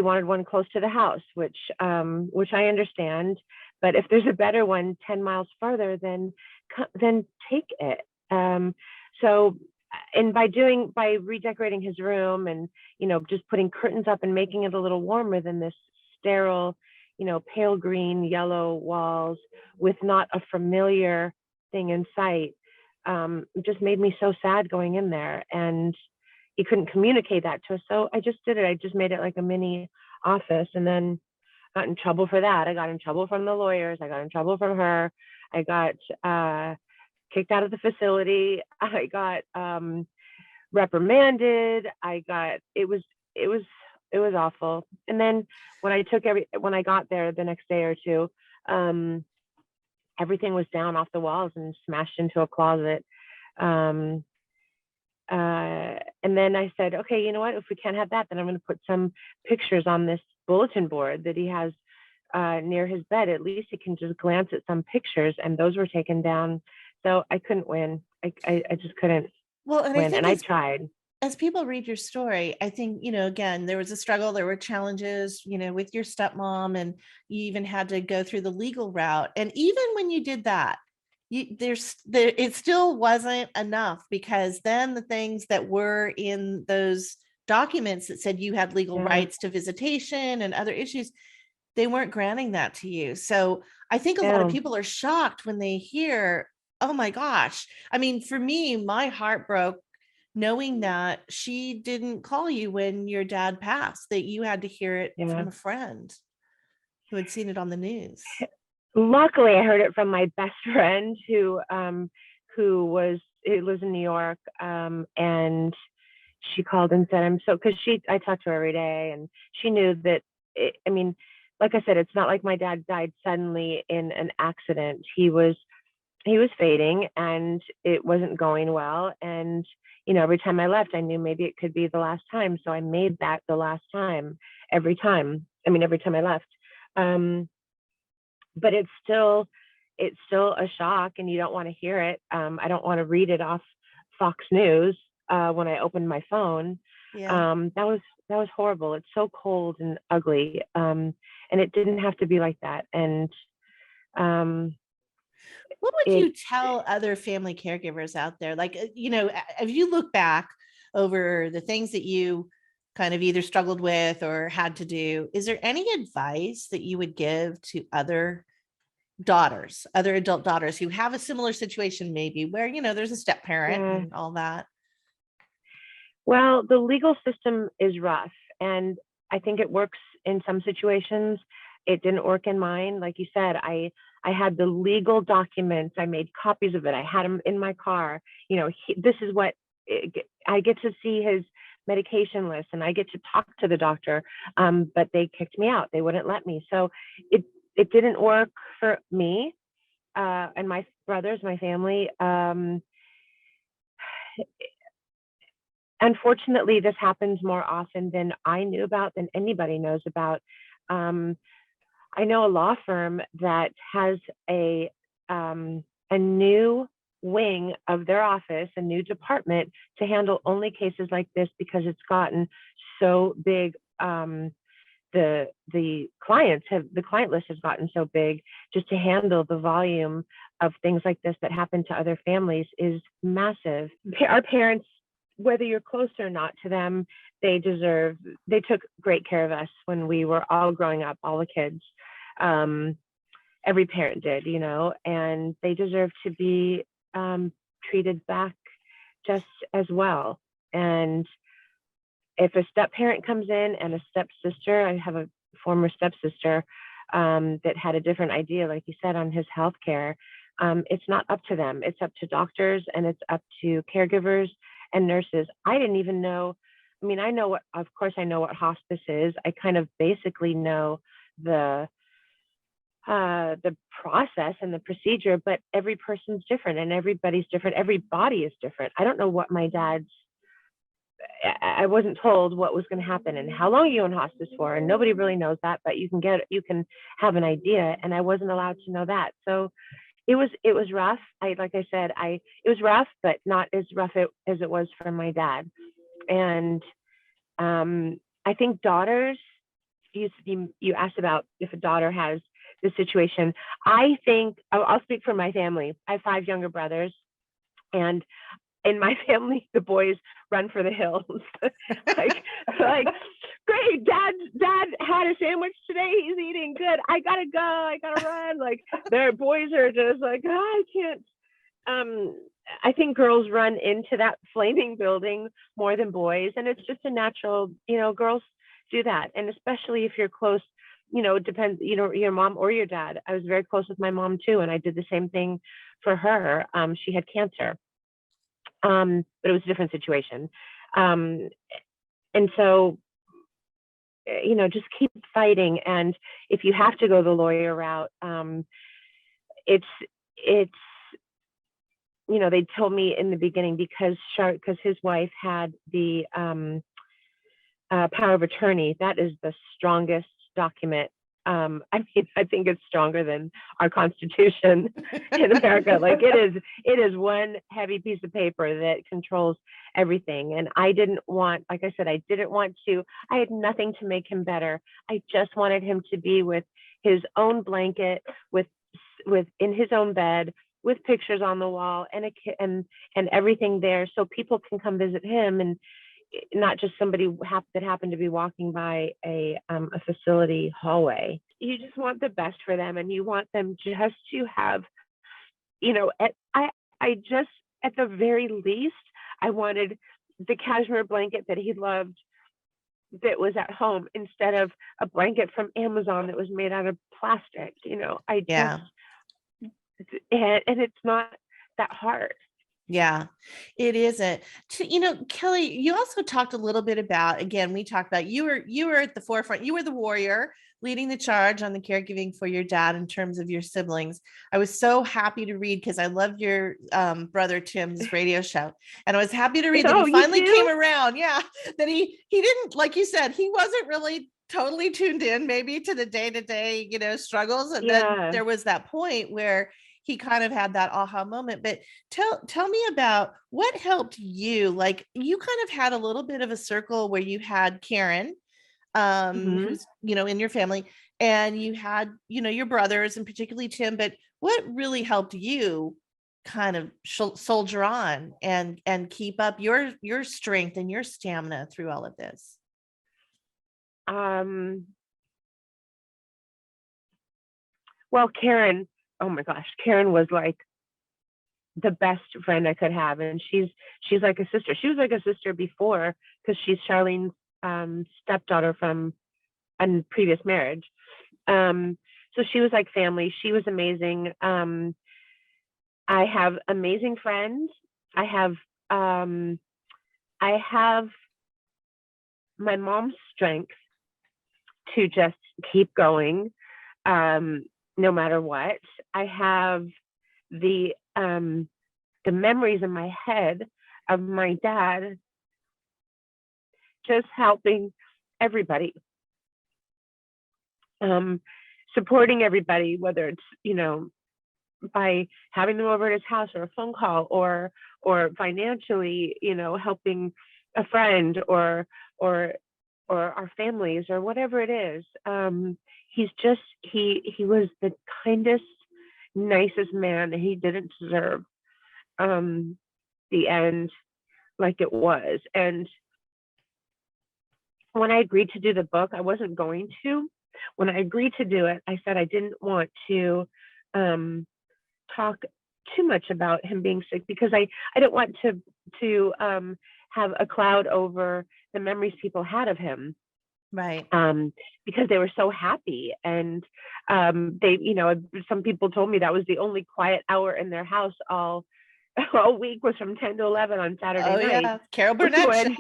wanted one close to the house, which I understand. But if there's a better one 10 miles farther, then take it. So, and by redecorating his room and, just putting curtains up and making it a little warmer than this sterile, pale green, yellow walls with not a familiar thing in sight, just made me so sad going in there. And he couldn't communicate that to us. So I just did it. I just made it like a mini office, and then got in trouble for that. I got in trouble from the lawyers. I got in trouble from her. I got kicked out of the facility. I got reprimanded. It was awful. And then when I got there the next day or two, everything was down off the walls and smashed into a closet. And then I said, okay, you know what? If we can't have that, then I'm going to put some pictures on this bulletin board that he has near his bed. At least he can just glance at some pictures, and those were taken down. So I couldn't win. I just couldn't win, and I tried. As people read your story, I think, again, there was a struggle, there were challenges, with your stepmom, and you even had to go through the legal route. And even when you did that, it still wasn't enough, because then the things that were in those documents that said you had legal rights to visitation and other issues, they weren't granting that to you. So I think a lot of people are shocked when they hear, oh my gosh. I mean, for me, my heart broke knowing that she didn't call you when your dad passed, that you had to hear it from a friend who had seen it on the news. Luckily, I heard it from my best friend who lives in New York, and she called and said, because I talk to her every day, and she knew that, like I said, it's not like my dad died suddenly in an accident. He was he was fading and it wasn't going well. And, you know, every time I left, I knew maybe it could be the last time. So I made that the last time every time. I mean, every time I left. But it's still a shock and you don't want to hear it. I don't want to read it off Fox News when I opened my phone. Yeah. That was horrible. It's so cold and ugly. And it didn't have to be like that. And What would it you tell other family caregivers out there? Like, if you look back over the things that you kind of either struggled with or had to do, is there any advice that you would give to other daughters, other adult daughters who have a similar situation, maybe where, there's a step parent yeah. and all that? Well, the legal system is rough, and I think it works in some situations. It didn't work in mine. Like you said, I had the legal documents. I made copies of it. I had them in my car. You know, this is what I get to see his medication list, and I get to talk to the doctor. But they kicked me out. They wouldn't let me. So it didn't work for me and my brothers, my family. Unfortunately, this happens more often than I knew about, than anybody knows about. I know a law firm that has a new wing of their office, a new department to handle only cases like this because it's gotten so big. The client list has gotten so big, just to handle the volume of things like this that happen to other families is massive. Our parents, whether you're close or not to them, they took great care of us when we were all growing up, all the kids. Every parent did, and they deserve to be treated back just as well. And if a step parent comes in and a stepsister, I have a former stepsister that had a different idea, like you said, on his health care. It's not up to them. It's up to doctors, and it's up to caregivers and nurses. I didn't even know. I mean, of course I know what hospice is. I kind of basically know the process and the procedure, but every person's different and everybody's different. Every body is different. I don't know what I wasn't told what was going to happen and how long are you in hospice for, and nobody really knows that, but you can have an idea, and I wasn't allowed to know that. So it was rough. Like I said, it was rough, but not as rough as it was for my dad. And I think daughters, you asked about if a daughter has this situation. I think I'll speak for my family. I have 5 younger brothers, and in my family, the boys run for the hills. like, great, dad had a sandwich today. He's eating good. I gotta go. I gotta run. Like, their boys are just like, oh, I can't. I think girls run into that flaming building more than boys, and it's just a natural. Girls do that, and especially if you're close. It depends. Your mom or your dad. I was very close with my mom too, and I did the same thing for her. She had cancer. But it was a different situation. And so, just keep fighting. And if you have to go the lawyer route, it's, they told me in the beginning because his wife had the power of attorney. That is the strongest document. I think it's stronger than our Constitution in America. Like it is one heavy piece of paper that controls everything. And I didn't want, like I said, I had nothing to make him better. I just wanted him to be with his own blanket, with in his own bed, with pictures on the wall and everything there, so people can come visit him, and not just somebody that happened to be walking by a facility hallway. You just want the best for them, and you want them just to have, at the very least, I wanted the cashmere blanket that he loved that was at home instead of a blanket from Amazon that was made out of plastic. Yeah. And it's not that hard. Yeah, it isn't. Kelly, you also talked a little bit about, again, we talked about you were at the forefront. You were the warrior leading the charge on the caregiving for your dad in terms of your siblings. I was so happy to read because I loved your brother Tim's radio show. And I was happy to read that Oh, he you finally too? came around. Yeah. That he didn't, like you said, he wasn't really totally tuned in maybe to the day-to-day, struggles. And then Yeah. there was that point where he kind of had that aha moment. But tell me about what helped you. Like you kind of had a little bit of a circle where you had Karen, Mhm. who's, in your family, and you had, your brothers and particularly Tim, but what really helped you kind of soldier on and keep up your strength and your stamina through all of this? Um, well, Karen, oh my gosh, Karen was like the best friend I could have, and she's like a sister. She was like a sister before because she's Charlene's stepdaughter from a previous marriage. So she was like family. She was amazing. I have amazing friends. I have um, I have my mom's strength to just keep going, no matter what. I have the memories in my head of my dad just helping everybody, supporting everybody, whether it's by having them over at his house or a phone call or financially, helping a friend or our families or whatever it is. He was the kindest, nicest man, and he didn't deserve the end like it was. And when I agreed to do the book, I wasn't going to. When I agreed to do it, I said I didn't want to talk too much about him being sick because I didn't want to have a cloud over the memories people had of him. Right. Because they were so happy, and they, some people told me that was the only quiet hour in their house all week was from 10 to 11 on Saturday night. Yeah, Carol Burnett when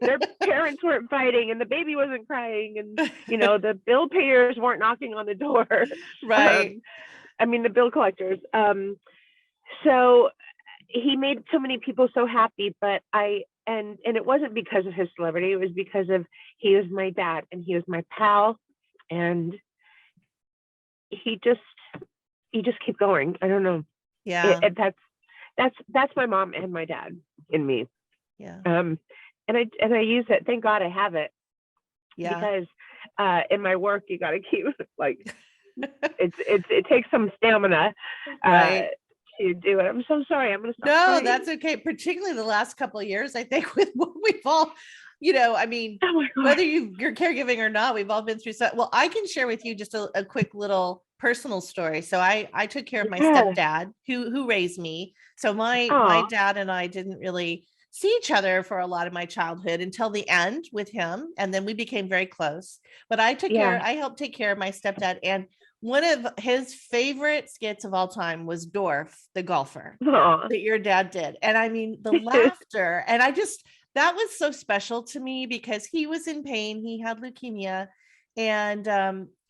their parents weren't fighting and the baby wasn't crying and the bill payers weren't knocking on the door. Right. The bill collectors. So he made so many people so happy, but and it wasn't because of his celebrity. It was because of he was my dad and he was my pal, and he just keep going. I don't know. Yeah. That's my mom and my dad in me. Yeah. And I use it. Thank God I have it. Yeah. Because in my work you got to keep like it takes some stamina. Right. To do it. I'm so sorry. I'm going to stop. No, crying. that's okay. Particularly the last couple of years, I think with what we've all, Oh whether you're caregiving or not, we've all been through so. Well, I can share with you just a quick little personal story. So I took care of my stepdad who raised me. So my dad and I didn't really see each other for a lot of my childhood until the end with him, and then we became very close. But I helped take care of my stepdad, and one of his favorite skits of all time was Dorf, the golfer that your dad did. And the laughter, and that was so special to me because he was in pain. He had leukemia, and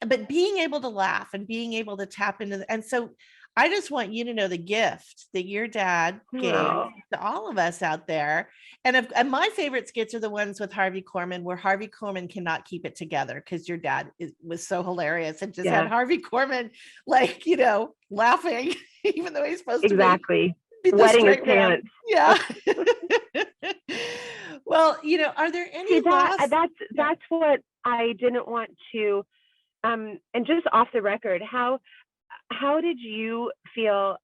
but being able to laugh and being able to tap into and so I just want you to know the gift that your dad gave to all of us out there. And my favorite skits are the ones with Harvey Korman, where Harvey Korman cannot keep it together because your dad was so hilarious and just had Harvey Korman, laughing, even though he's supposed to be wetting his pants. Yeah. Well, are there any that's what I didn't want to, and just off the record, how did you feel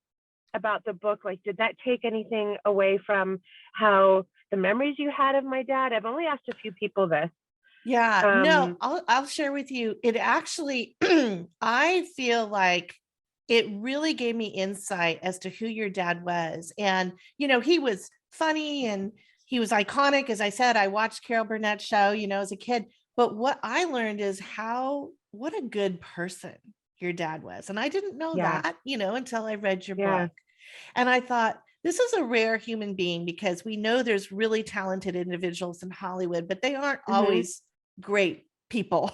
about the book? Like, did that take anything away from how the memories you had of my dad? I've only asked a few people this. Yeah, no, I'll share with you. It actually, I feel like it really gave me insight as to who your dad was. And, he was funny and he was iconic. As I said, I watched Carol Burnett's show, as a kid. But what I learned is what a good person your dad was. And I didn't know that, until I read your book. And I thought, this is a rare human being because we know there's really talented individuals in Hollywood, but they aren't always great people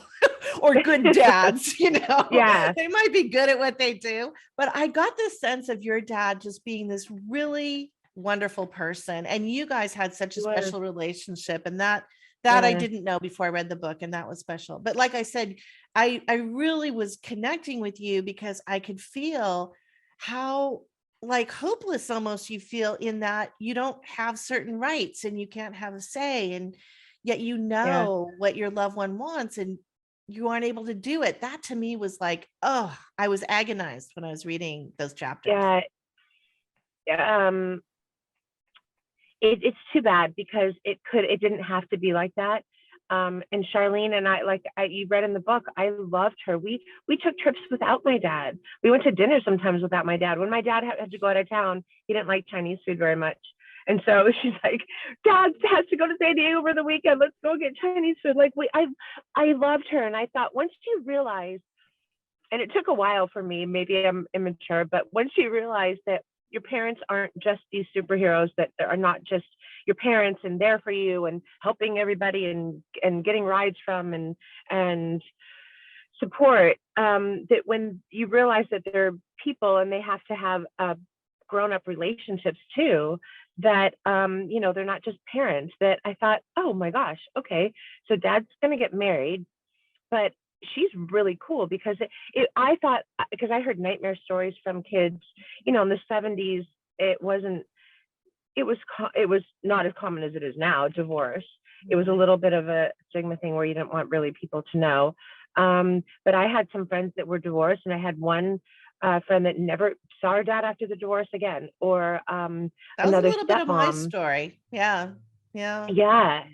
or good dads, Yeah. they might be good at what they do. But I got this sense of your dad just being this really wonderful person. And you guys had such a It was. special relationship. And that I Yeah. didn't know before I read the book. And that was special. But like I said, I really was connecting with you because I could feel how like hopeless almost you feel in that you don't have certain rights and you can't have a say. And yet Yeah. what your loved one wants and you aren't able to do it. That to me was like, oh, I was agonized when I was reading those chapters. Yeah. Um, it's too bad because it didn't have to be like that. And Charlene and you read in the book, I loved her. We took trips without my dad. We went to dinner sometimes without my dad. When my dad had to go out of town, he didn't like Chinese food very much. And so she's like, Dad has to go to San Diego over the weekend. Let's go get Chinese food. I loved her. And I thought once you realize, and it took a while for me, maybe I'm immature, but once you realize that your parents aren't just these superheroes, that are not just your parents and there for you and helping everybody and getting rides from and support, that when you realize that they're people and they have to have grown-up relationships too, that they're not just parents, that I thought, oh my gosh, okay, so Dad's gonna get married, but she's really cool because I thought, because I heard nightmare stories from kids, in the 70s, it was not as common as it is now, divorce. It was a little bit of a stigma thing where you didn't want really people to know. But I had some friends that were divorced, and I had one friend that never saw her dad after the divorce again, or That was a another little bit of my stepmom. story. Yeah. Yeah. Yeah.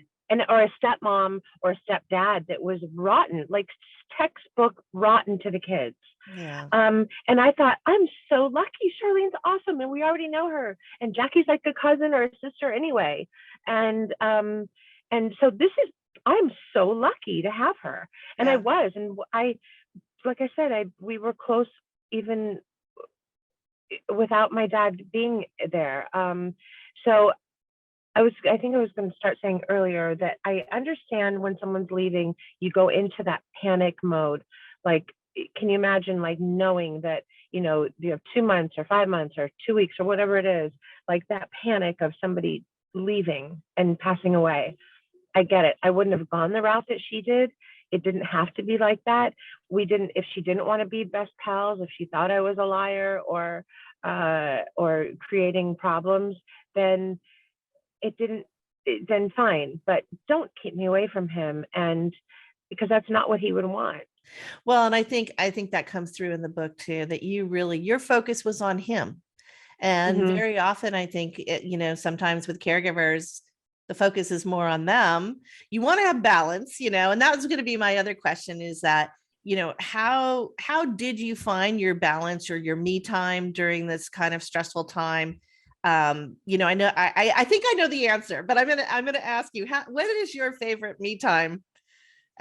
Or a stepmom or a stepdad that was rotten, like textbook rotten to the kids. Yeah. And I thought, I'm so lucky. Charlene's awesome. And we already know her. And Jackie's like a cousin or a sister anyway. And so I'm so lucky to have her. And I Yeah. was, and like I said, we were close even without my dad being there. So I think I was going to start saying earlier that I understand when someone's leaving, you go into that panic mode. Like, can you imagine like knowing that, you have 2 months or 5 months or 2 weeks or whatever it is, like that panic of somebody leaving and passing away. I get it. I wouldn't have gone the route that she did. It didn't have to be like that. If she didn't want to be best pals, if she thought I was a liar or creating problems, then then fine, but don't keep me away from him. And because that's not what he would want. Well, and I think that comes through in the book too, that your focus was on him. And Mm-hmm. very often I think sometimes with caregivers, the focus is more on them. You want to have balance, and that was going to be my other question is that, how did you find your balance or your me time during this kind of stressful time? I know I think I know the answer, but I'm gonna ask you, what is your favorite me time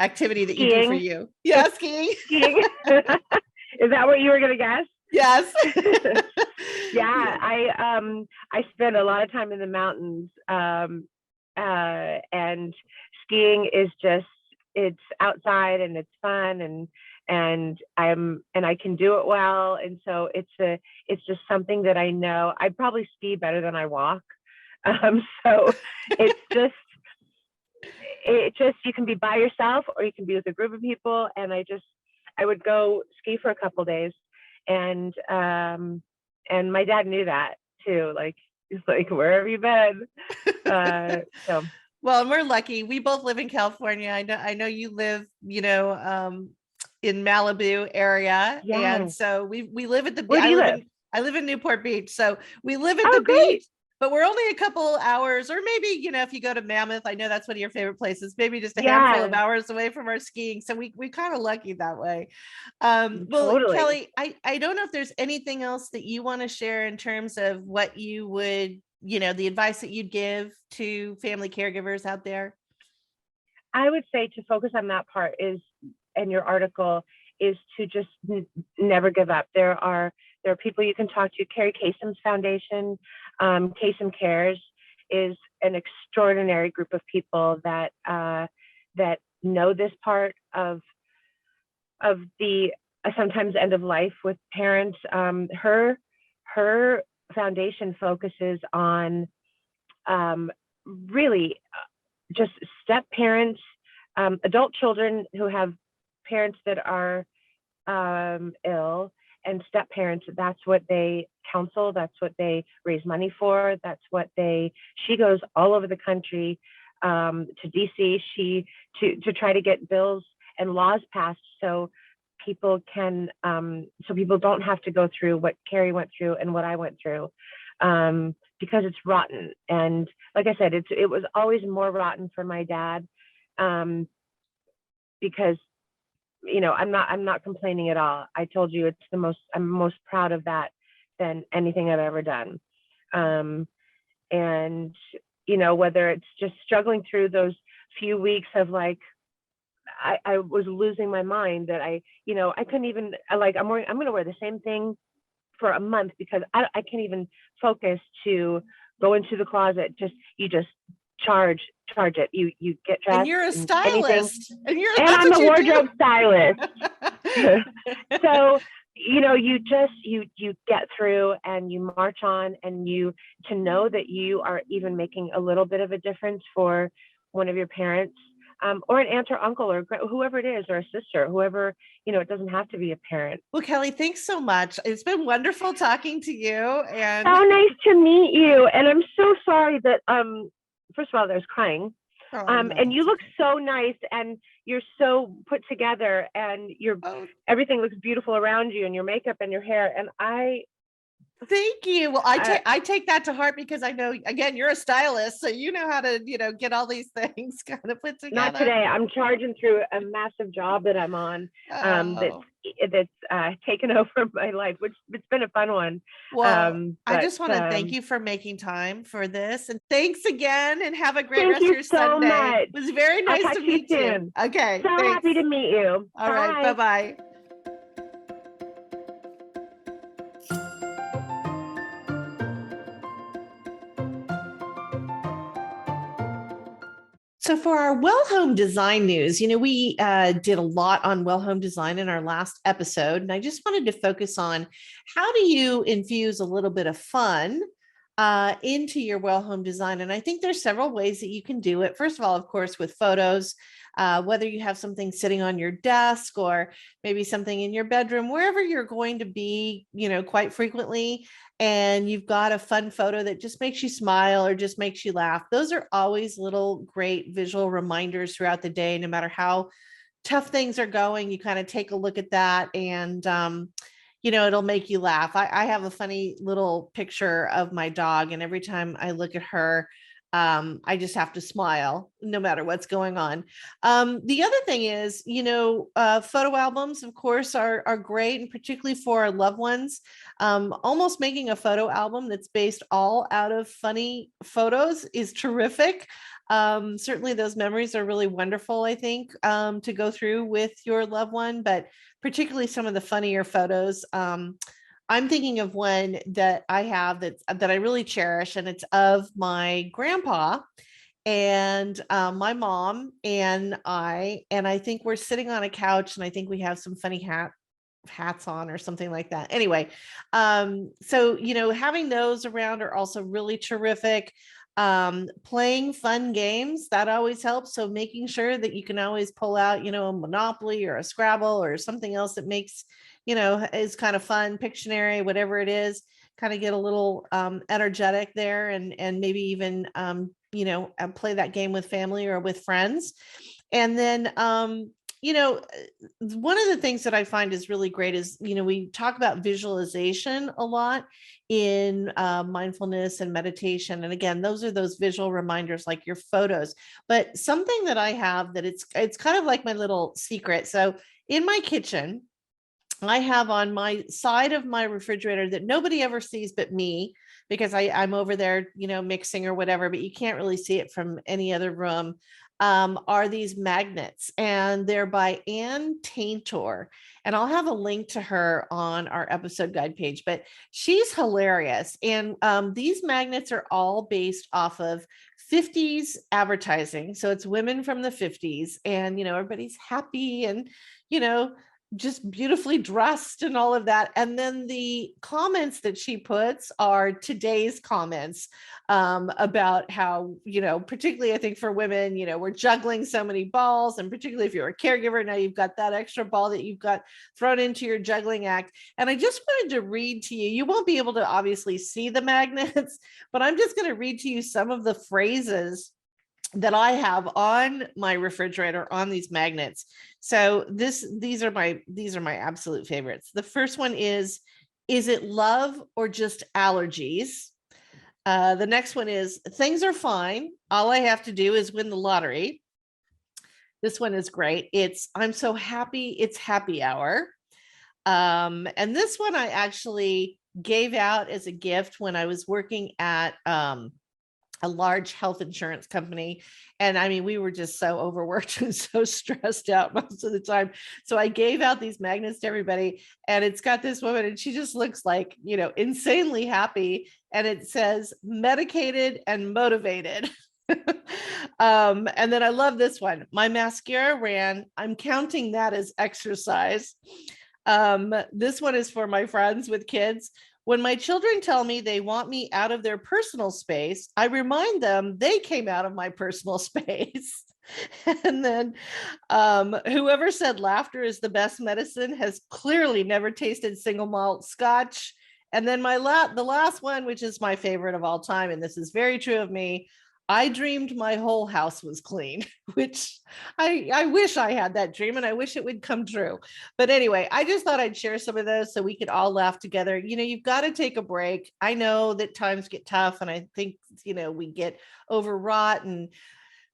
activity that you do for Skiing. you? Yeah, skiing. Skiing. Is that what you were gonna guess? Yes. Yeah, I spend a lot of time in the mountains, and skiing is just, it's outside and it's fun, and I can do it well, and so it's just something that I know. I probably ski better than I walk, so it's just you can be by yourself or you can be with a group of people, and I would go ski for a couple days, and my dad knew that too. Like, he's like, where have you been? So Well, and we're lucky. We both live in California. I know you live, in Malibu area. yeah. And so we live at the Where do you live? I live in Newport Beach. So we live at the Oh, great. beach, but we're only a couple hours, or maybe, if you go to Mammoth, I know that's one of your favorite places, maybe just a handful of Yeah, hours away from our skiing. So we kind of lucky that way. Well, totally. Kelly, I don't know if there's anything else that you want to share in terms of what you would, the advice that you'd give to family caregivers out there. I would say to focus on that part is, in your article, is to just never give up. There are people you can talk to. Carrie Kasem's foundation, Kasem Cares, is an extraordinary group of people that know this part of the sometimes end of life with parents. Her foundation focuses on really just step parents, adult children who have parents that are ill, and step parents. That's what they counsel. That's what they raise money for. That's what she goes all over the country, to DC, to try to get bills and laws passed so people can, so people don't have to go through what Carrie went through and what I went through, because it's rotten. And like I said, it was always more rotten for my dad, because I'm not complaining at all. I told you I'm most proud of that than anything I've ever done. And whether it's just struggling through those few weeks of like, I was losing my mind, that I couldn't even, I'm going to wear the same thing for a month because I can't even focus to go into the closet. You just charge it. You get dressed. And you're a stylist. And I'm a wardrobe stylist. So, you get through and you march on, and to know that you are even making a little bit of a difference for one of your parents, or an aunt or uncle or whoever it is, or a sister, whoever, it doesn't have to be a parent. Well, Kelly, thanks so much. It's been wonderful talking to you. And so nice to meet you. And I'm so sorry that, first of all, there's crying. no, and you look so nice, and you're so put together, and everything looks beautiful around you, and your makeup and your hair. And thank you. Well, I take that to heart, because I know, again, you're a stylist, so you know how to, get all these things kind of put together. Not today. I'm charging through a massive job that I'm on, that's taken over my life, which it's been a fun one. Well, I just want to thank you for making time for this, and thanks again, and have a great rest of your Sunday. Much. It was very nice to meet you. Okay. So thanks. Happy to meet you. All right. Bye-bye. So for our well home design news, we did a lot on well home design in our last episode, and I just wanted to focus on how do you infuse a little bit of fun into your well home design. And I think there's several ways that you can do it. First of all, of course, with photos, whether you have something sitting on your desk or maybe something in your bedroom, wherever you're going to be, quite frequently, and you've got a fun photo that just makes you smile or just makes you laugh. Those are always little great visual reminders throughout the day. No matter how tough things are going, you kind of take a look at that, and it'll make you laugh. I have a funny little picture of my dog, and every time I look at her, I just have to smile no matter what's going on. The other thing is, photo albums, of course, are great, and particularly for our loved ones. Almost making a photo album that's based all out of funny photos is terrific. Certainly those memories are really wonderful, I think, to go through with your loved one, but particularly some of the funnier photos. I'm thinking of one that I have that I really cherish, and it's of my grandpa and my mom and I think we're sitting on a couch, and I think we have some funny hats on or something like that. Anyway, so having those around are also really terrific. Playing fun games, that always helps. So making sure that you can always pull out, a Monopoly or a Scrabble or something else that makes, is kind of fun, Pictionary, whatever it is, kind of get a little energetic there, and maybe even, play that game with family or with friends. And then, one of the things that I find is really great is, we talk about visualization a lot in mindfulness and meditation. And again, those are those visual reminders like your photos. But something that I have that it's kind of like my little secret. So in my kitchen, I have on my side of my refrigerator that nobody ever sees but me, because I'm over there, mixing or whatever, but you can't really see it from any other room. Are these magnets, and they're by Ann Taintor. And I'll have a link to her on our episode guide page, but she's hilarious. And these magnets are all based off of 50s advertising. So it's women from the 50s, and, everybody's happy and, you know, just beautifully dressed and all of that. And then the comments that she puts are today's comments, about how, particularly I think for women, we're juggling so many balls. And particularly if you're a caregiver, now you've got that extra ball that you've got thrown into your juggling act. And I just wanted to read to you, you won't be able to obviously see the magnets, but I'm just going to read to you some of the phrases that I have on my refrigerator on these magnets. So these are my absolute favorites. The first one is it love or just allergies? The next one is, things are fine. All I have to do is win the lottery. This one is great. It's, I'm so happy it's happy hour. And this one I actually gave out as a gift when I was working at a large health insurance company. And I mean, we were just so overworked and so stressed out most of the time. So I gave out these magnets to everybody, and it's got this woman and she just looks like, insanely happy. And it says medicated and motivated. And then I love this one. My mascara ran. I'm counting that as exercise. This one is for my friends with kids. When my children tell me they want me out of their personal space, I remind them they came out of my personal space. And then whoever said laughter is the best medicine has clearly never tasted single malt scotch. And then the last one, which is my favorite of all time, and this is very true of me, I dreamed my whole house was clean, which I wish I had that dream and I wish it would come true. But anyway, I just thought I'd share some of those so we could all laugh together. You've got to take a break. I know that times get tough, and I think, we get overwrought, and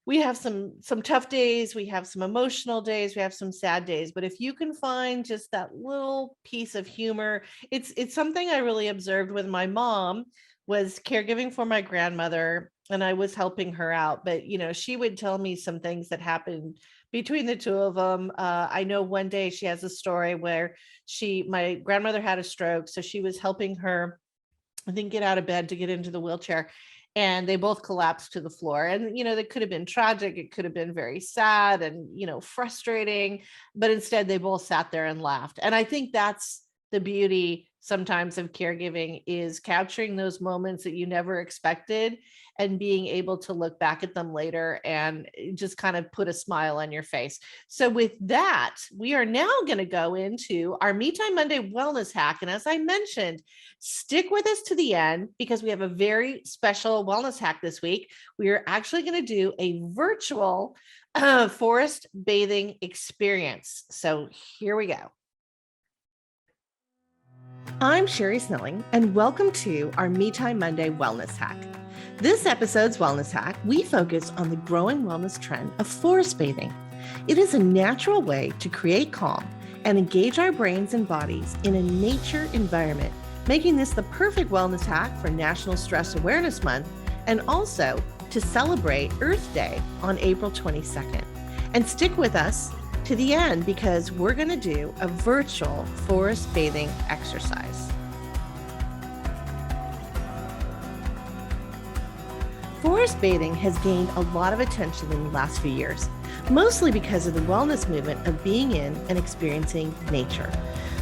we have some tough days. We have some emotional days. We have some sad days. But if you can find just that little piece of humor, it's something I really observed with my mom, was caregiving for my grandmother, and I was helping her out. But, she would tell me some things that happened between the two of them. I know one day she has a story where my grandmother had a stroke. So she was helping her, I think, get out of bed to get into the wheelchair. And they both collapsed to the floor. And, that could have been tragic. It could have been very sad and, frustrating. But instead, they both sat there and laughed. And I think that's the beauty sometimes of caregiving, is capturing those moments that you never expected and being able to look back at them later and just kind of put a smile on your face. So with that, we are now going to go into our Me Time Monday wellness hack. And as I mentioned, stick with us to the end, because we have a very special wellness hack this week. We are actually going to do a virtual forest bathing experience. So here we go. I'm Sherri Snelling, and welcome to our Me Time Monday Wellness Hack. This episode's wellness hack, we focus on the growing wellness trend of forest bathing. It is a natural way to create calm and engage our brains and bodies in a nature environment, making this the perfect wellness hack for National Stress Awareness Month, and also to celebrate Earth Day on April 22nd. And stick with us to the end, because we're going to do a virtual forest bathing exercise. Forest bathing has gained a lot of attention in the last few years, mostly because of the wellness movement of being in and experiencing nature.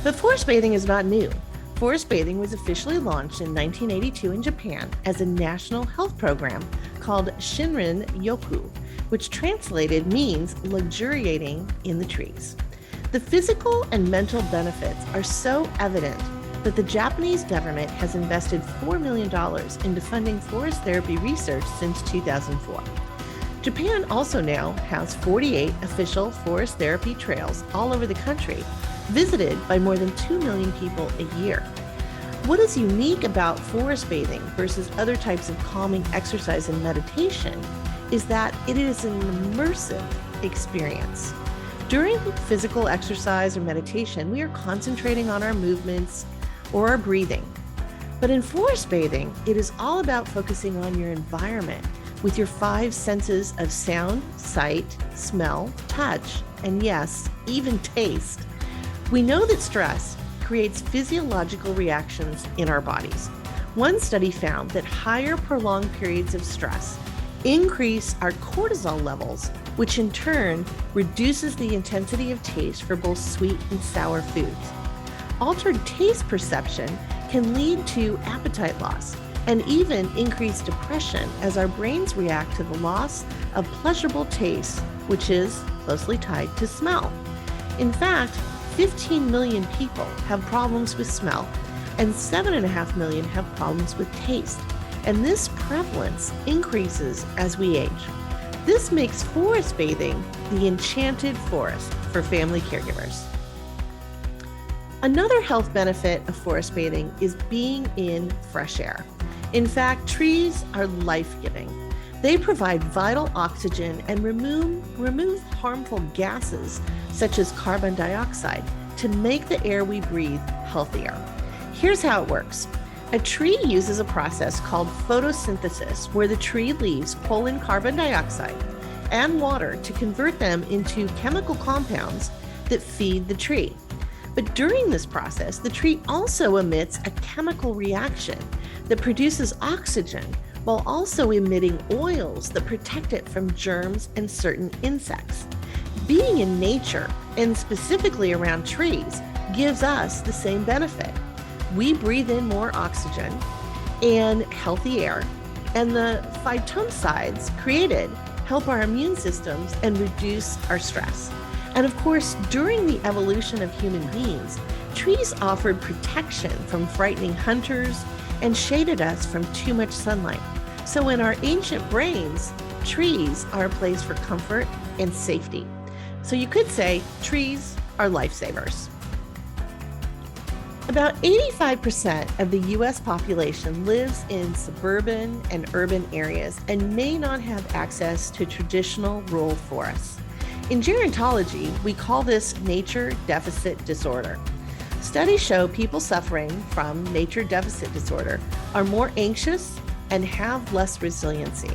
But forest bathing is not new. Forest bathing was officially launched in 1982 in Japan as a national health program called Shinrin Yoku, which translated means luxuriating in the trees. The physical and mental benefits are so evident that the Japanese government has invested $4 million into funding forest therapy research since 2004. Japan also now has 48 official forest therapy trails all over the country, visited by more than 2 million people a year. What is unique about forest bathing versus other types of calming exercise and meditation is that it is an immersive experience. During physical exercise or meditation, we are concentrating on our movements or our breathing. But in forest bathing, it is all about focusing on your environment with your 5 senses of sound, sight, smell, touch, and yes, even taste. We know that stress creates physiological reactions in our bodies. One study found that higher prolonged periods of stress increase our cortisol levels, which in turn reduces the intensity of taste for both sweet and sour foods. Altered taste perception can lead to appetite loss and even increased depression as our brains react to the loss of pleasurable taste, which is closely tied to smell. In fact, 15 million people have problems with smell, and 7.5 million have problems with taste. And this prevalence increases as we age. This makes forest bathing the enchanted forest for family caregivers. Another health benefit of forest bathing is being in fresh air. In fact, trees are life-giving. They provide vital oxygen and remove harmful gases such as carbon dioxide to make the air we breathe healthier. Here's how it works. A tree uses a process called photosynthesis, where the tree leaves pull in carbon dioxide and water to convert them into chemical compounds that feed the tree. But during this process, the tree also emits a chemical reaction that produces oxygen while also emitting oils that protect it from germs and certain insects. Being in nature, and specifically around trees, gives us the same benefit. We breathe in more oxygen and healthy air, and the phytoncides created help our immune systems and reduce our stress. And of course, during the evolution of human beings, trees offered protection from frightening hunters and shaded us from too much sunlight. So in our ancient brains, trees are a place for comfort and safety. So you could say trees are lifesavers. About 85% of the US population lives in suburban and urban areas and may not have access to traditional rural forests. In gerontology, we call this nature deficit disorder. Studies show people suffering from nature deficit disorder are more anxious and have less resiliency.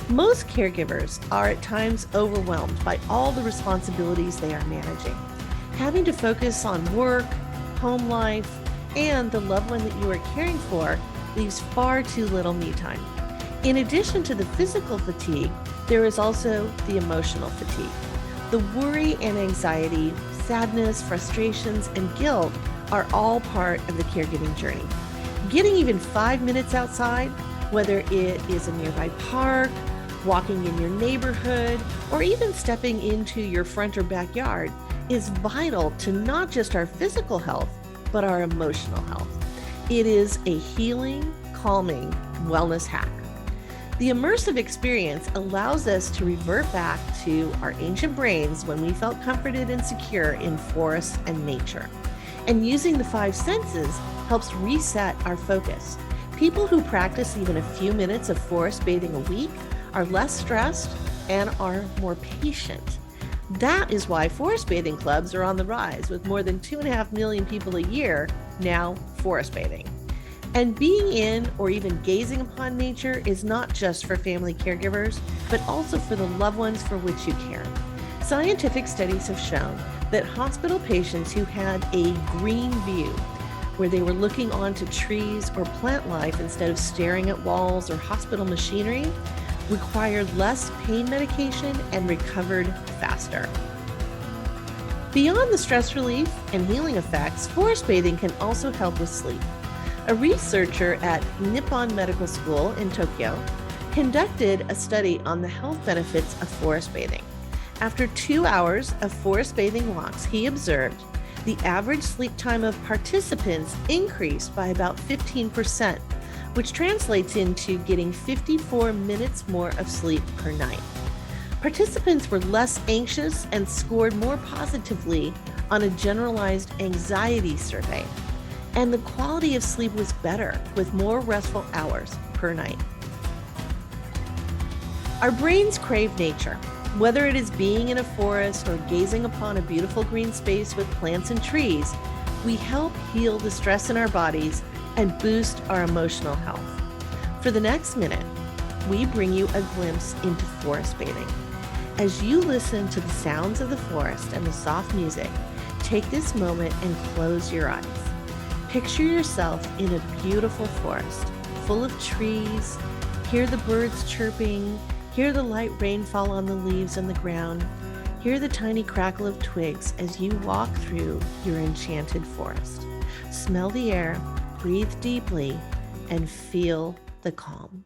Most caregivers are at times overwhelmed by all the responsibilities they are managing. Having to focus on work, home life, and the loved one that you are caring for leaves far too little me time. In addition to the physical fatigue, there is also the emotional fatigue. The worry and anxiety, sadness, frustrations, and guilt are all part of the caregiving journey. Getting even 5 minutes outside, whether it is a nearby park, walking in your neighborhood, or even stepping into your front or backyard, is vital to not just our physical health, but our emotional health. It is a healing, calming wellness hack. The immersive experience allows us to revert back to our ancient brains when we felt comforted and secure in forests and nature. And using the 5 senses helps reset our focus. People who practice even a few minutes of forest bathing a week are less stressed and are more patient. That is why forest bathing clubs are on the rise, with more than 2.5 million people a year now forest bathing. And being in or even gazing upon nature is not just for family caregivers, but also for the loved ones for which you care. Scientific studies have shown that hospital patients who had a green view, where they were looking onto trees or plant life instead of staring at walls or hospital machinery, required less pain medication and recovered faster. Beyond the stress relief and healing effects, forest bathing can also help with sleep. A researcher at Nippon Medical School in Tokyo conducted a study on the health benefits of forest bathing. After 2 hours of forest bathing walks, he observed the average sleep time of participants increased by about 15%, which translates into getting 54 minutes more of sleep per night. Participants were less anxious and scored more positively on a generalized anxiety survey, and the quality of sleep was better with more restful hours per night. Our brains crave nature. Whether it is being in a forest or gazing upon a beautiful green space with plants and trees, we help heal the stress in our bodies and boost our emotional health. For the next minute, we bring you a glimpse into forest bathing. As you listen to the sounds of the forest and the soft music, take this moment and close your eyes. Picture yourself in a beautiful forest, full of trees, Hear the birds chirping, hear the light rainfall on the leaves and the ground, hear the tiny crackle of twigs as you walk through your enchanted forest. Smell the air, breathe deeply, and feel the calm.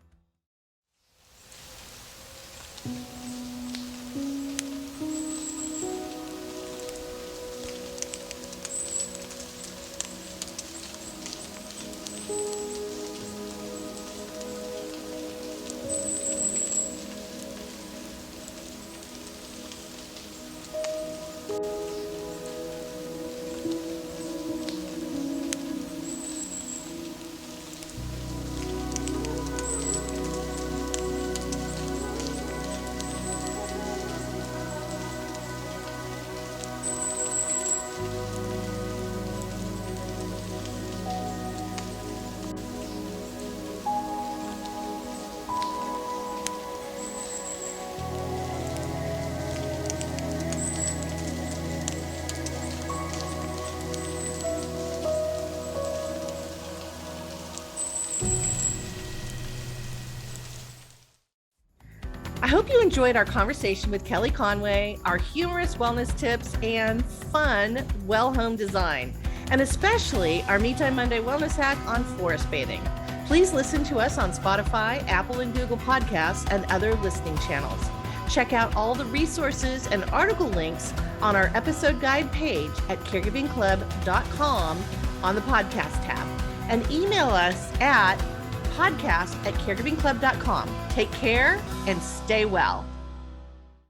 I hope you enjoyed our conversation with Kelly Conway, our humorous wellness tips, and fun well home design, and especially our Me Time Monday wellness hack on forest bathing. Please listen to us on Spotify, Apple and Google Podcasts, and other listening channels. Check out all the resources and article links on our episode guide page at caregivingclub.com on the podcast tab, and email us at podcast@caregivingclub.com. Take care and stay well.